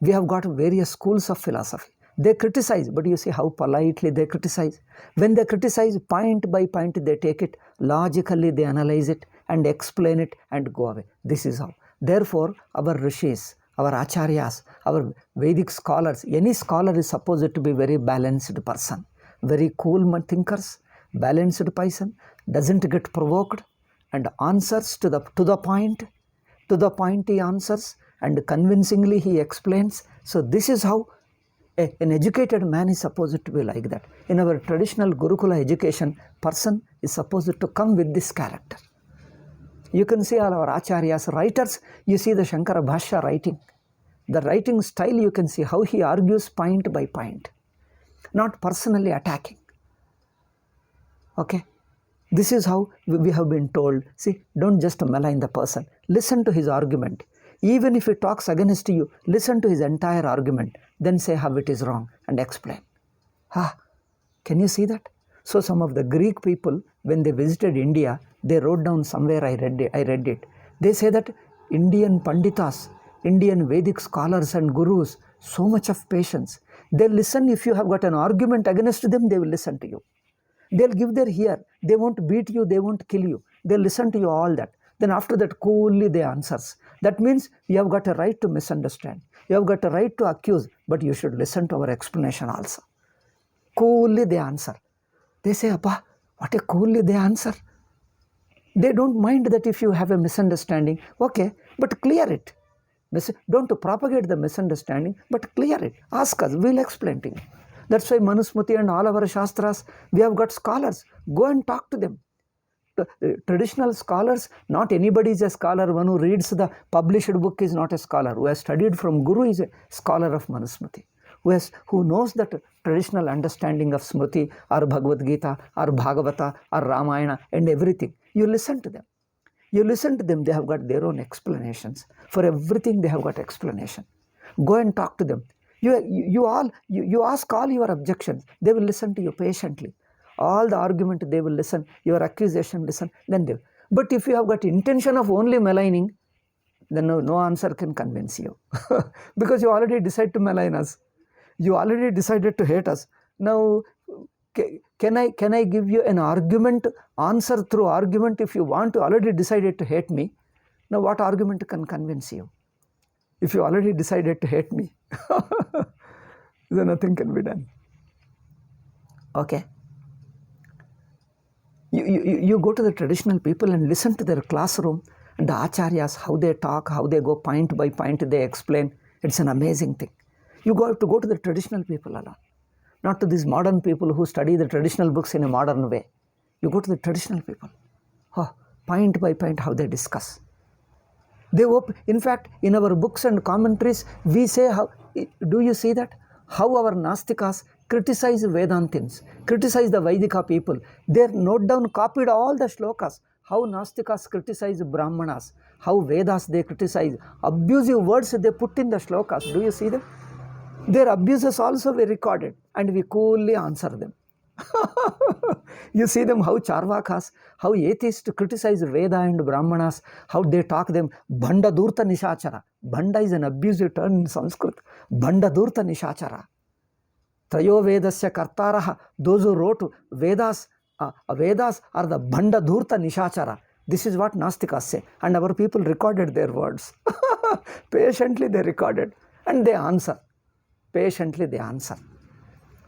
We have got various schools of philosophy. They criticize, but you see how politely they criticize. When they criticize, point by point, they take it, logically they analyze it and explain it and go away. This is how. Therefore, our Rishis, our Acharyas, our Vedic scholars, any scholar is supposed to be very balanced person, very cool thinkers, balanced person, doesn't get provoked and answers to the point he answers and convincingly he explains. So this is how an educated man is supposed to be like that. In our traditional Gurukula education, person is supposed to come with this character. You can see all our Acharyas, writers, you see the Shankara Bhashya writing. The writing style, you can see how he argues point by point, not personally attacking. Okay? This is how we have been told. See, don't just malign the person. Listen to his argument. Even if he talks against you, listen to his entire argument. Then say how it is wrong and explain. Can you see that? So some of the Greek people, when they visited India, they wrote down somewhere, I read it. They say that Indian Panditas, Indian Vedic scholars and gurus, so much of patience. They listen. If you have got an argument against them, they will listen to you. They'll give their ear. They won't beat you. They won't kill you. They'll listen to you all that. Then after that, coolly they answers. That means you have got a right to misunderstand. You have got a right to accuse, but you should listen to our explanation also. Coolly they answer. They say, Appa, what a coolly they answer. They don't mind that if you have a misunderstanding, okay, but clear it. Don't propagate the misunderstanding, but clear it. Ask us, we'll explain to you. That's why Manu Smriti and all our Shastras, we have got scholars. Go and talk to them. Traditional scholars, not anybody is a scholar. One who reads the published book is not a scholar. Who has studied from Guru is a scholar of Manu Smriti. Who knows that traditional understanding of Smriti or Bhagavad Gita or Bhagavata or Ramayana and everything. You listen to them. You listen to them, they have got their own explanations. For everything they have got explanation. Go and talk to them. You ask all your objections. They will listen to you patiently. All the argument they will listen. Your accusation listen. Then they will. But if you have got intention of only maligning, then no answer can convince you. Because you already decided to malign us. You already decided to hate us. Now, can I give you an argument, answer through argument if you want to already decided to hate me? Now what argument can convince you? If you already decided to hate me, then nothing can be done. Okay. You go to the traditional people and listen to their classroom, and the acharyas, how they talk, how they go point by point, they explain. It's an amazing thing. You have to go to the traditional people alone, not to these modern people who study the traditional books in a modern way. You go to the traditional people. Oh, point by point, how they discuss. In fact, in our books and commentaries, we say how, do you see that? How our Nastikas criticize Vedantins, criticize the Vaidika people. They note down, copied all the shlokas. How Nastikas criticize Brahmanas, how Vedas they criticize, abusive words they put in the shlokas. Do you see them? Their abuses also were recorded, and we coolly answer them. You see them, how Charvakas, how atheists criticize Veda and Brahmanas, how they talk them, Bhanda Durta Nishachara. Bhanda is an abusive term in Sanskrit. Bhanda Durta Nishachara. Trayo Vedasya Kartaraha, those who wrote Vedas, Vedas are the Bhanda Durta Nishachara. This is what Nastikas say. And our people recorded their words. Patiently they recorded. And they answer. Patiently they answer.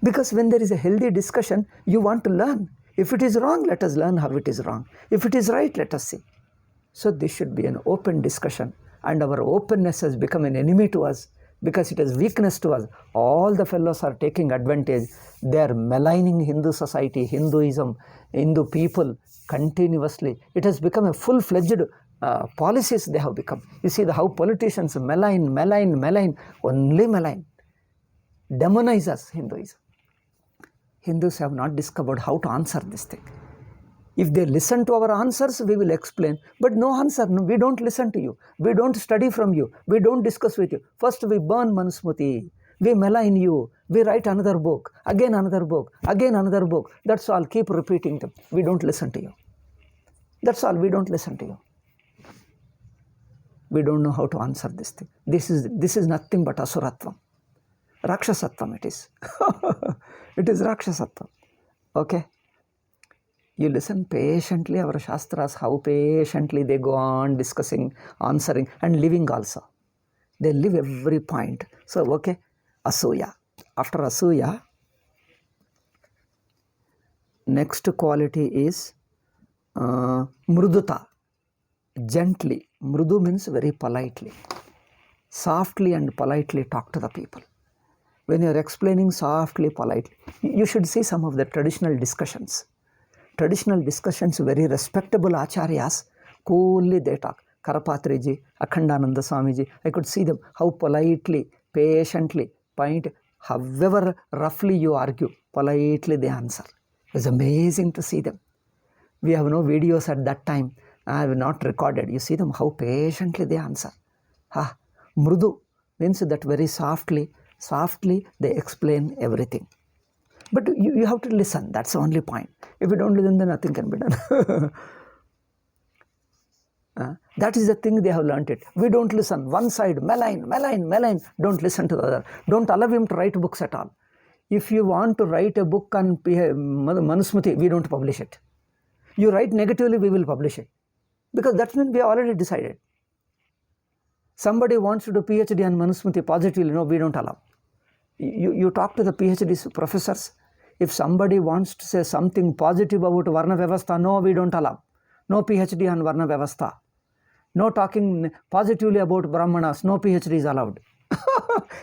Because when there is a healthy discussion, you want to learn. If it is wrong, let us learn how it is wrong. If it is right, let us see. So this should be an open discussion. And our openness has become an enemy to us because it is weakness to us. All the fellows are taking advantage. They are maligning Hindu society, Hinduism, Hindu people continuously. It has become a full-fledged policies they have become. You see how politicians malign, only malign. Demonize us, Hinduism. Hindus have not discovered how to answer this thing. If they listen to our answers, we will explain. But no answer, no, we don't listen to you. We don't study from you. We don't discuss with you. First we burn Manu Smriti. We malign you. We write another book, again another book, again another book. That's all. Keep repeating them. We don't listen to you. That's all. We don't listen to you. We don't know how to answer this thing. This is nothing but asuratvam. Rakshasatvam it is. It is Rakshasatvam. Okay? You listen patiently, our Shastras, how patiently they go on discussing, answering, and living also. They live every point. So, okay, Asuya. After Asuya, next quality is Mruduta. Gently. Mrudu means very politely. Softly and politely talk to the people. When you are explaining softly, politely, you should see some of the traditional discussions. Traditional discussions, very respectable acharyas, coolly they talk. Karapatriji, Akhandananda Swamiji, I could see them, how politely, patiently, however roughly you argue, politely they answer. It was amazing to see them. We have no videos at that time. I have not recorded. You see them, how patiently they answer. Mrudu means that very softly they explain everything. But you have to listen. That's the only point. If you don't listen, then nothing can be done. That is the thing they have learnt it. We don't listen. One side, malign. Don't listen to the other. Don't allow him to write books at all. If you want to write a book on Manu Smriti, we don't publish it. You write negatively, we will publish it. Because that means we have already decided. Somebody wants to do PhD on Manu Smriti positively, no, we don't allow. You talk to the PhD professors. If somebody wants to say something positive about Varna Vyavastha, no, we don't allow. No PhD on Varna Vyavastha. No talking positively about Brahmanas, no PhD is allowed.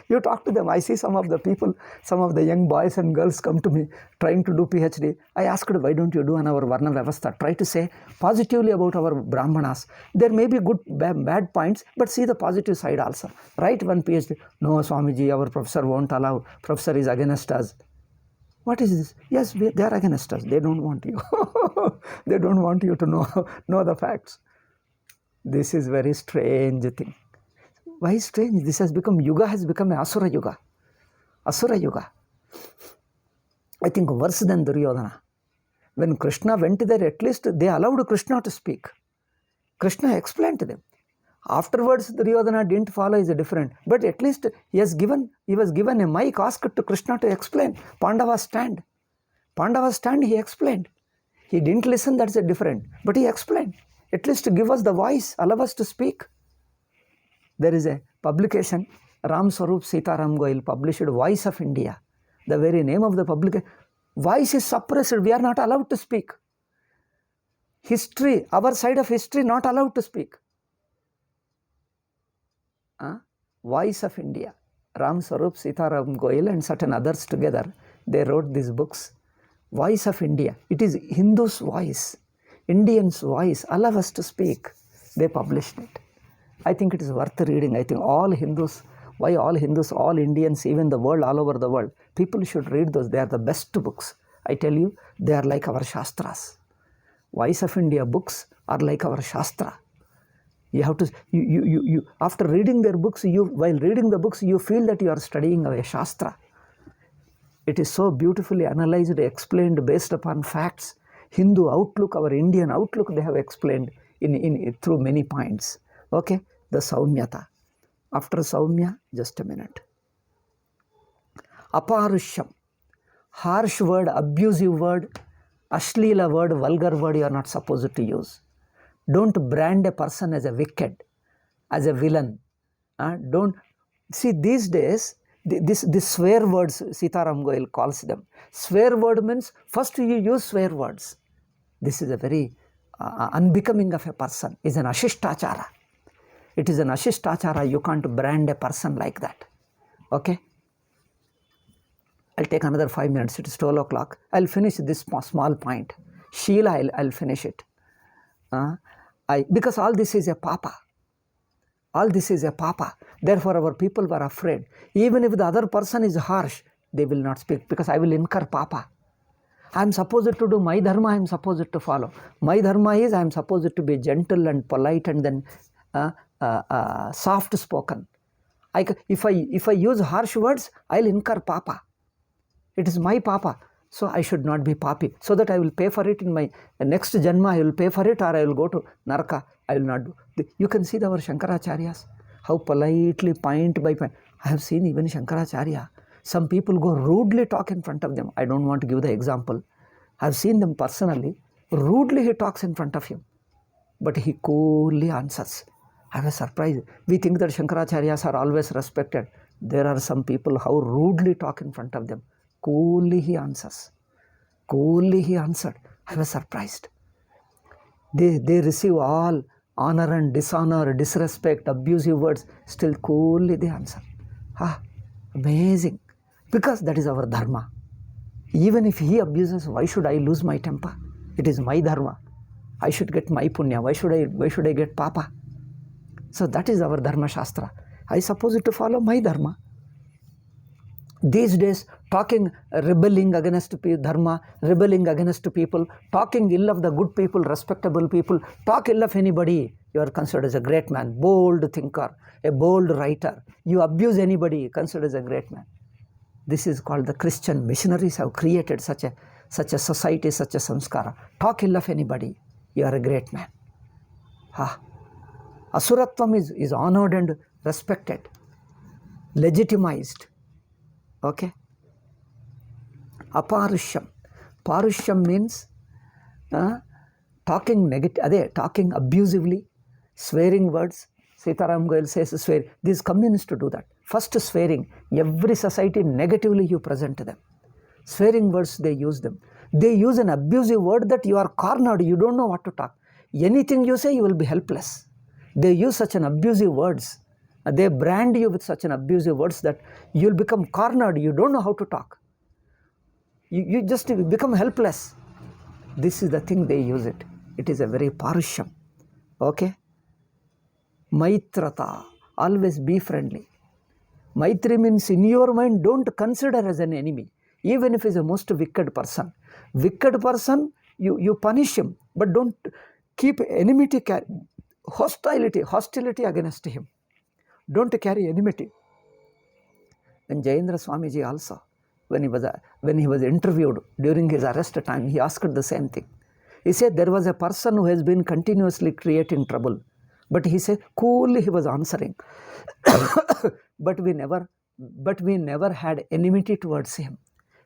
You talk to them. I see some of the people, some of the young boys and girls come to me trying to do PhD. I asked, why don't you do on our Varna Vyavastha? Try to say positively about our Brahmanas. There may be good, bad points, but see the positive side also. Write one PhD. No, Swamiji, our professor won't allow. Professor is against us. What is this? Yes, they are against us. They don't want you. They don't want you to know the facts. This is very strange thing. Why strange? This has become, Yuga has become an Asura Yuga. Asura Yuga. I think worse than Duryodhana. When Krishna went there, at least they allowed Krishna to speak. Krishna explained to them. Afterwards, Duryodhana didn't follow, is different. But at least he was given a mic, asked to Krishna to explain. Pandavas stand. Pandavas stand, he explained. He didn't listen, that's a different. But he explained. At least to give us the voice, allow us to speak. There is a publication, Ram Swarup Sitaram Goyal published Voice of India. The very name of the publication. Voice is suppressed. We are not allowed to speak. History, our side of history, not allowed to speak. Voice of India. Ram Swarup Sitaram Goyal and certain others together, they wrote these books. Voice of India. It is Hindu's voice, Indians' voice. Allow us to speak. They published it. I think it is worth reading. I think all Hindus, why all Hindus, all Indians, even the world, all over the world, people should read those. They are the best books. I tell you, they are like our Shastras. Voice of India books are like our Shastra. You have to, you after reading their books, while reading the books, you feel that you are studying a Shastra. It is so beautifully analyzed, explained based upon facts. Hindu outlook, our Indian outlook, they have explained through many points. Okay, the Saumyata. After Saumya, just a minute. Aparushyam. Harsh word, abusive word, ashlila word, vulgar word you are not supposed to use. Don't brand a person as a wicked, as a villain. Don't see these days, this swear words, Sitaram Goyal calls them. Swear word means first you use swear words. This is a very unbecoming of a person. Is an ashishtachara. It is an ashishtachara. You can't brand a person like that. Okay. I'll take another 5 minutes. It is 12 o'clock. I'll finish this small point. Sheila, I'll finish it. Because all this is a papa. All this is a papa. Therefore, our people were afraid. Even if the other person is harsh, they will not speak because I will incur papa. I am supposed to do my dharma, I am supposed to follow. My dharma is I am supposed to be gentle and polite and then soft spoken. If I use harsh words, I will incur papa. It is my papa. So I should not be papi. So that I will pay for it in my next janma, I will pay for it or I will go to Naraka. I will not do. You can see our Shankaracharyas, how politely, point by point. I have seen even Shankaracharya. Some people go rudely talk in front of them. I don't want to give the example. I have seen them personally. Rudely he talks in front of him. But he coolly answers. I was surprised. We think that Shankaracharyas are always respected. There are some people how rudely talk in front of them. Coolly he answers. Coolly he answered. I was surprised. They receive all honor and dishonor, disrespect, abusive words. Still coolly they answer. Amazing. Because that is our dharma. Even if he abuses, why should I lose my temper? It is my dharma. I should get my punya. Why should I get papa? So that is our dharma shastra. I suppose to follow my dharma. These days, talking, rebelling against dharma, rebelling against people, talking ill of the good people, respectable people, talk ill of anybody, you are considered as a great man, bold thinker, a bold writer. You abuse anybody, considered as a great man. This is called the Christian missionaries have created such a society, such a samskara. Talk ill of anybody, you are a great man. Asuratvam is honored and respected, legitimized. Okay. Aparushyam. Parushyam means talking negative, talking abusively, swearing words. Sitaram Goyal says swear. These communists do that. First swearing. Every society negatively you present them. Swearing words, they use them. They use an abusive word that you are cornered. You don't know what to talk. Anything you say, you will be helpless. They use such an abusive words. They brand you with such an abusive words that you'll become cornered. You don't know how to talk. You just become helpless. This is the thing they use it. It is a very parushyam. Okay? Maitrata. Always be friendly. Maitri means in your mind, don't consider as an enemy. Even if he is a most wicked person. Wicked person, you punish him. But don't keep enmity, hostility against him. Don't carry enmity. And Jayendra Swamiji also, when he was interviewed during his arrest time, he asked the same thing. He said there was a person who has been continuously creating trouble. But he said, coolly he was answering. but we never had enmity towards him.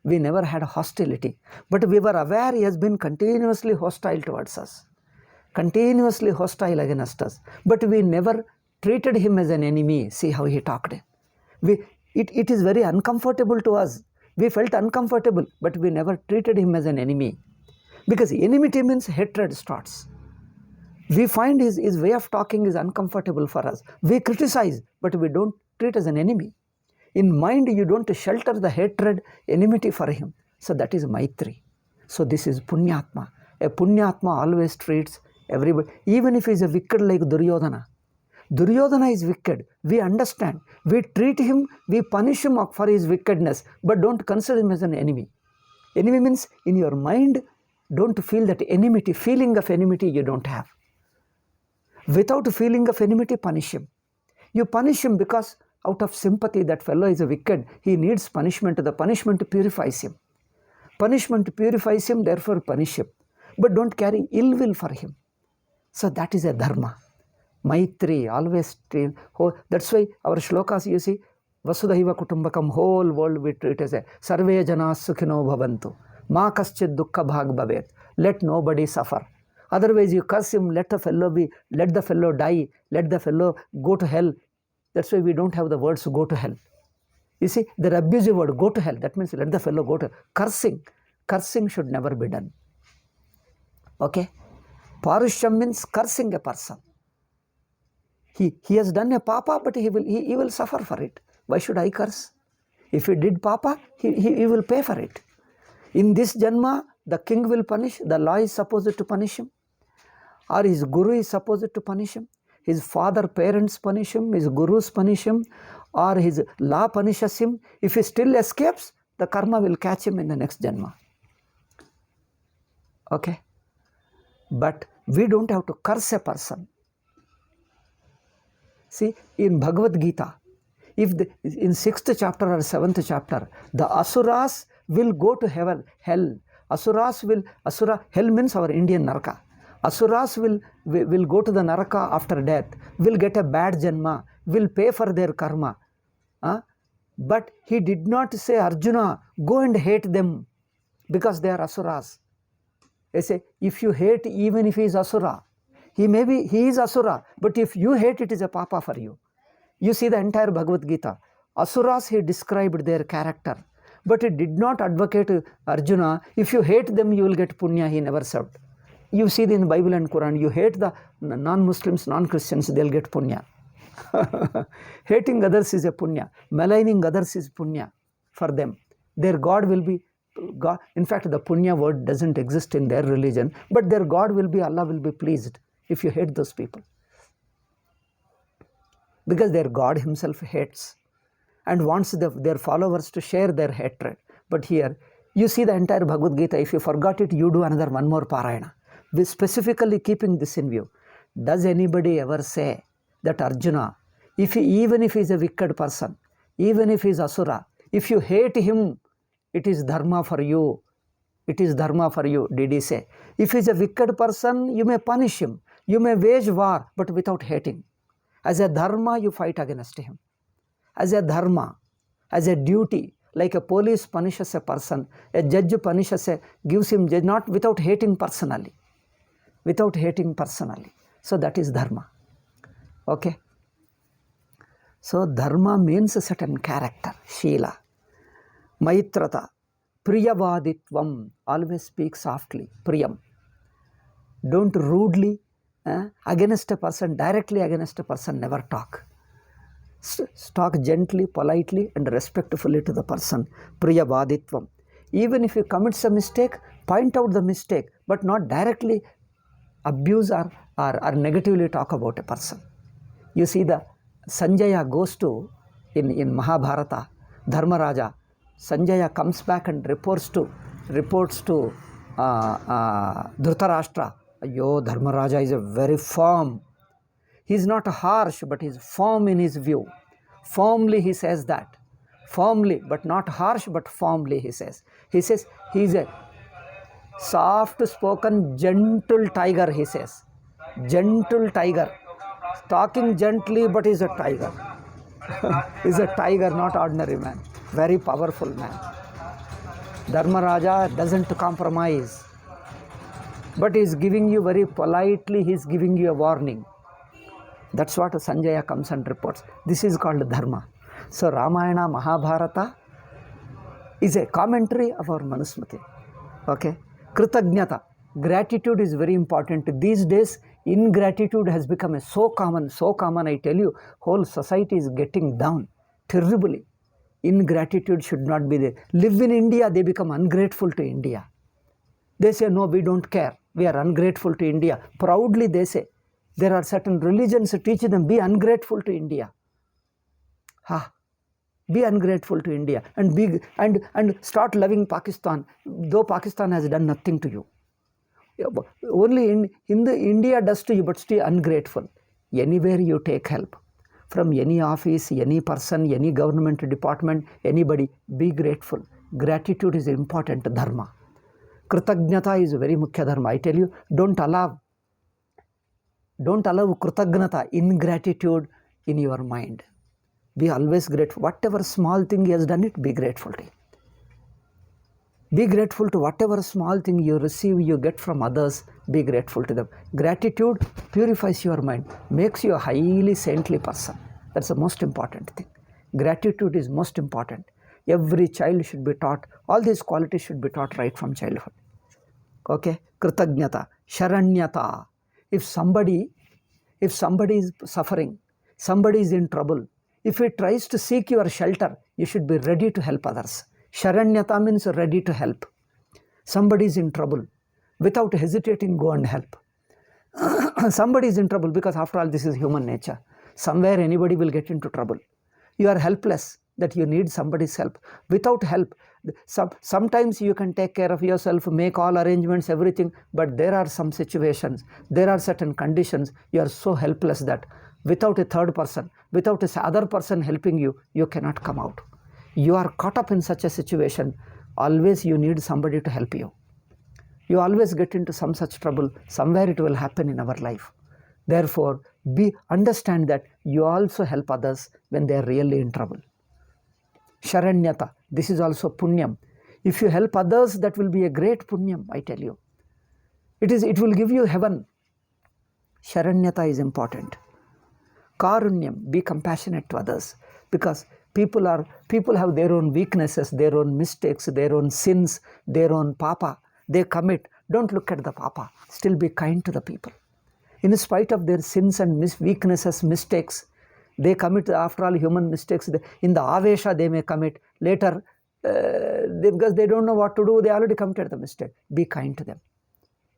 We never had hostility. But we were aware he has been continuously hostile towards us, continuously hostile against us. But we never treated him as an enemy. See how he talked. It is very uncomfortable to us. We felt uncomfortable, but we never treated him as an enemy. Because enmity means hatred starts. We find his way of talking is uncomfortable for us. We criticize, but we don't treat as an enemy. In mind, you don't shelter the hatred, enmity for him. So that is Maitri. So this is Punyatma. A Punyatma always treats everybody, even if he is a wicked like Duryodhana. Duryodhana is wicked. We understand. We treat him, we punish him for his wickedness, but don't consider him as an enemy. Enemy means in your mind, don't feel that enmity, feeling of enmity you don't have. Without feeling of enmity, punish him. You punish him because out of sympathy, that fellow is a wicked. He needs punishment. The punishment purifies him. Punishment purifies him, therefore punish him. But don't carry ill will for him. So that is a dharma. Maitri, always train. That's why our shlokas, you see, Vasudhaiva Kutumbakam, whole world we treat as a Sarve Janas Sukhino Bhavantu. Ma kaschid dukkha bhag bhavet. Let nobody suffer. Otherwise, you curse him, let the fellow die, let the fellow go to hell. That's why we don't have the words go to hell. You see, the abusive word, go to hell, that means let the fellow go to hell. Cursing should never be done. Okay? Parushyam means cursing a person. He has done a papa, but he will suffer for it. Why should I curse? If he did papa, he will pay for it. In this janma, the king will punish, the law is supposed to punish him, or his guru is supposed to punish him, his father, parents punish him, his gurus punish him, or his law punishes him. If he still escapes, the karma will catch him in the next janma. Okay? But we don't have to curse a person. See, in Bhagavad Gita, if in 6th chapter or 7th chapter, the asuras will go to hell. Hell means our Indian naraka. Asuras will go to the naraka after death, will get a bad janma, will pay for their karma. But he did not say, Arjuna, go and hate them because they are asuras. They say, if you hate, even if he is asura, he is asura, but if you hate, it is a papa for you. You see the entire Bhagavad Gita. Asuras, he described their character, but he did not advocate Arjuna, if you hate them, you will get punya. He never said. You see in the Bible and Quran, you hate the non-Muslims, non-Christians, they'll get punya. Hating others is a punya. Maligning others is punya for them. Their God will be God. In fact, the punya word doesn't exist in their religion, but their God will be, Allah will be pleased if you hate those people. Because their God himself hates and wants their followers to share their hatred. But here, you see the entire Bhagavad Gita. If you forgot it, you do one more parayana. With specifically keeping this in view. Does anybody ever say that Arjuna, even if he is a wicked person, even if he is asura, if you hate him, it is dharma for you. It is dharma for you, did he say? If he is a wicked person, you may punish him. You may wage war, but without hating. As a dharma, you fight against him. As a dharma, as a duty, like a police punishes a person, a judge gives him judge, not without hating personally. Without hating personally. So that is dharma. Okay? So dharma means a certain character, shila. Maitrata, priyavaditvam, always speak softly, priyam. Don't rudely against a person, directly against a person, never talk. Talk gently, politely and respectfully to the person, priyavaditvam. Even if he commits a mistake, point out the mistake, but not directly abuse or negatively talk about a person. You see, the Sanjaya goes to, in Mahabharata, Dharmaraja, Sanjaya comes back and reports to Dhritarashtra. Yo, Dharmaraja is a very firm. He is not harsh, but he is firm in his view. Firmly he says that. Firmly, but not harsh, but firmly he says. He says he is a soft-spoken, gentle tiger, he says. Gentle tiger. Talking gently, but is a tiger. Is a tiger, not ordinary man. Very powerful man. Dharmaraja doesn't compromise, but he's giving you very politely, he's giving you a warning. That's what Sanjaya comes and reports. This is called Dharma. So Ramayana, Mahabharata is a commentary of our Manu Smriti. Okay? Kritagnyata. Gratitude is very important. These days, ingratitude has become so common, I tell you, whole society is getting down terribly. Ingratitude should not be there. Live in India, they become ungrateful to India. They say, no, we don't care. We are ungrateful to India. Proudly they say. There are certain religions that teach them, be ungrateful to India. Be ungrateful to India and start loving Pakistan, though Pakistan has done nothing to you. Only in the India does to you, but stay ungrateful. Anywhere you take help, from any office, any person, any government department, anybody, be grateful. Gratitude is important dharma. Kritagnyata is very mukhya dharma. I tell you, don't allow kritagnata, ingratitude in your mind. Be always grateful. Whatever small thing he has done it, be grateful to him. Be grateful to whatever small thing you receive, you get from others, be grateful to them. Gratitude purifies your mind, makes you a highly saintly person. That's the most important thing. Gratitude is most important. Every child should be taught, all these qualities should be taught right from childhood. Okay? Kritagnyata, Sharanyata. If somebody is suffering, somebody is in trouble, if he tries to seek your shelter, you should be ready to help others. Sharanyata means ready to help. Somebody is in trouble. Without hesitating, go and help. Somebody is in trouble, because after all, this is human nature. Somewhere anybody will get into trouble. You are helpless, that you need somebody's help. Without help, sometimes you can take care of yourself, make all arrangements, everything, but there are some situations, there are certain conditions, you are so helpless that without a third person, without a other person helping you, you cannot come out. You are caught up in such a situation, always you need somebody to help you. You always get into some such trouble, somewhere it will happen in our life. Therefore, understand that you also help others when they are really in trouble. Sharanyata, this is also punyam. If you help others, that will be a great punyam, I tell you. It will give you heaven. Sharanyata is important. Karunyam, be compassionate to others, because people have their own weaknesses, their own mistakes, their own sins, their own papa. They commit. Don't look at the papa. Still be kind to the people. In spite of their sins and weaknesses, mistakes, they commit, after all, human mistakes. In the avesha, they may commit. Later, because they don't know what to do, they already committed the mistake. Be kind to them.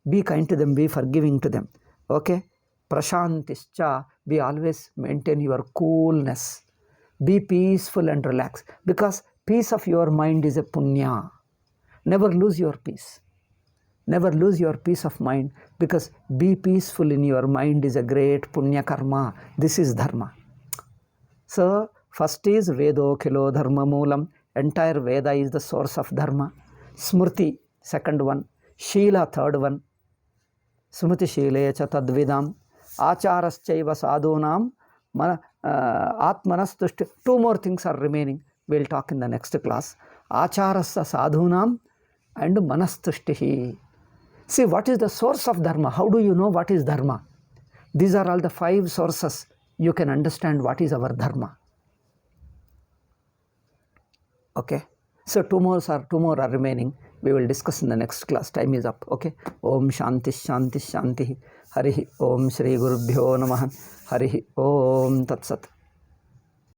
Be kind to them. Be forgiving to them. Okay? Prashantischa, be always maintain your coolness. Be peaceful and relaxed, because peace of your mind is a punya. Never lose your peace. Never lose your peace of mind, because be peaceful in your mind is a great punya karma. This is dharma. So, first is Vedo Kilo Dharma Moolam. Entire Veda is the source of dharma. Smriti, second one. Shila, third one. Smriti Shilecha Tadvidam. Acharaschaiva Sadhunam. Atmanastushti. Two more things are remaining. We'll talk in the next class. Acharasya Sadhunam and Manastushtihi. See, what is the source of dharma? How do you know what is dharma? These are all the 5 sources. You can understand what is our dharma. Okay. So, two more are remaining. We will discuss in the next class. Time is up. Okay. Om Shanti Shanti Shanti. Harihi Om Shri Gurubhyo Namaha. Harihi Om Tat Sat.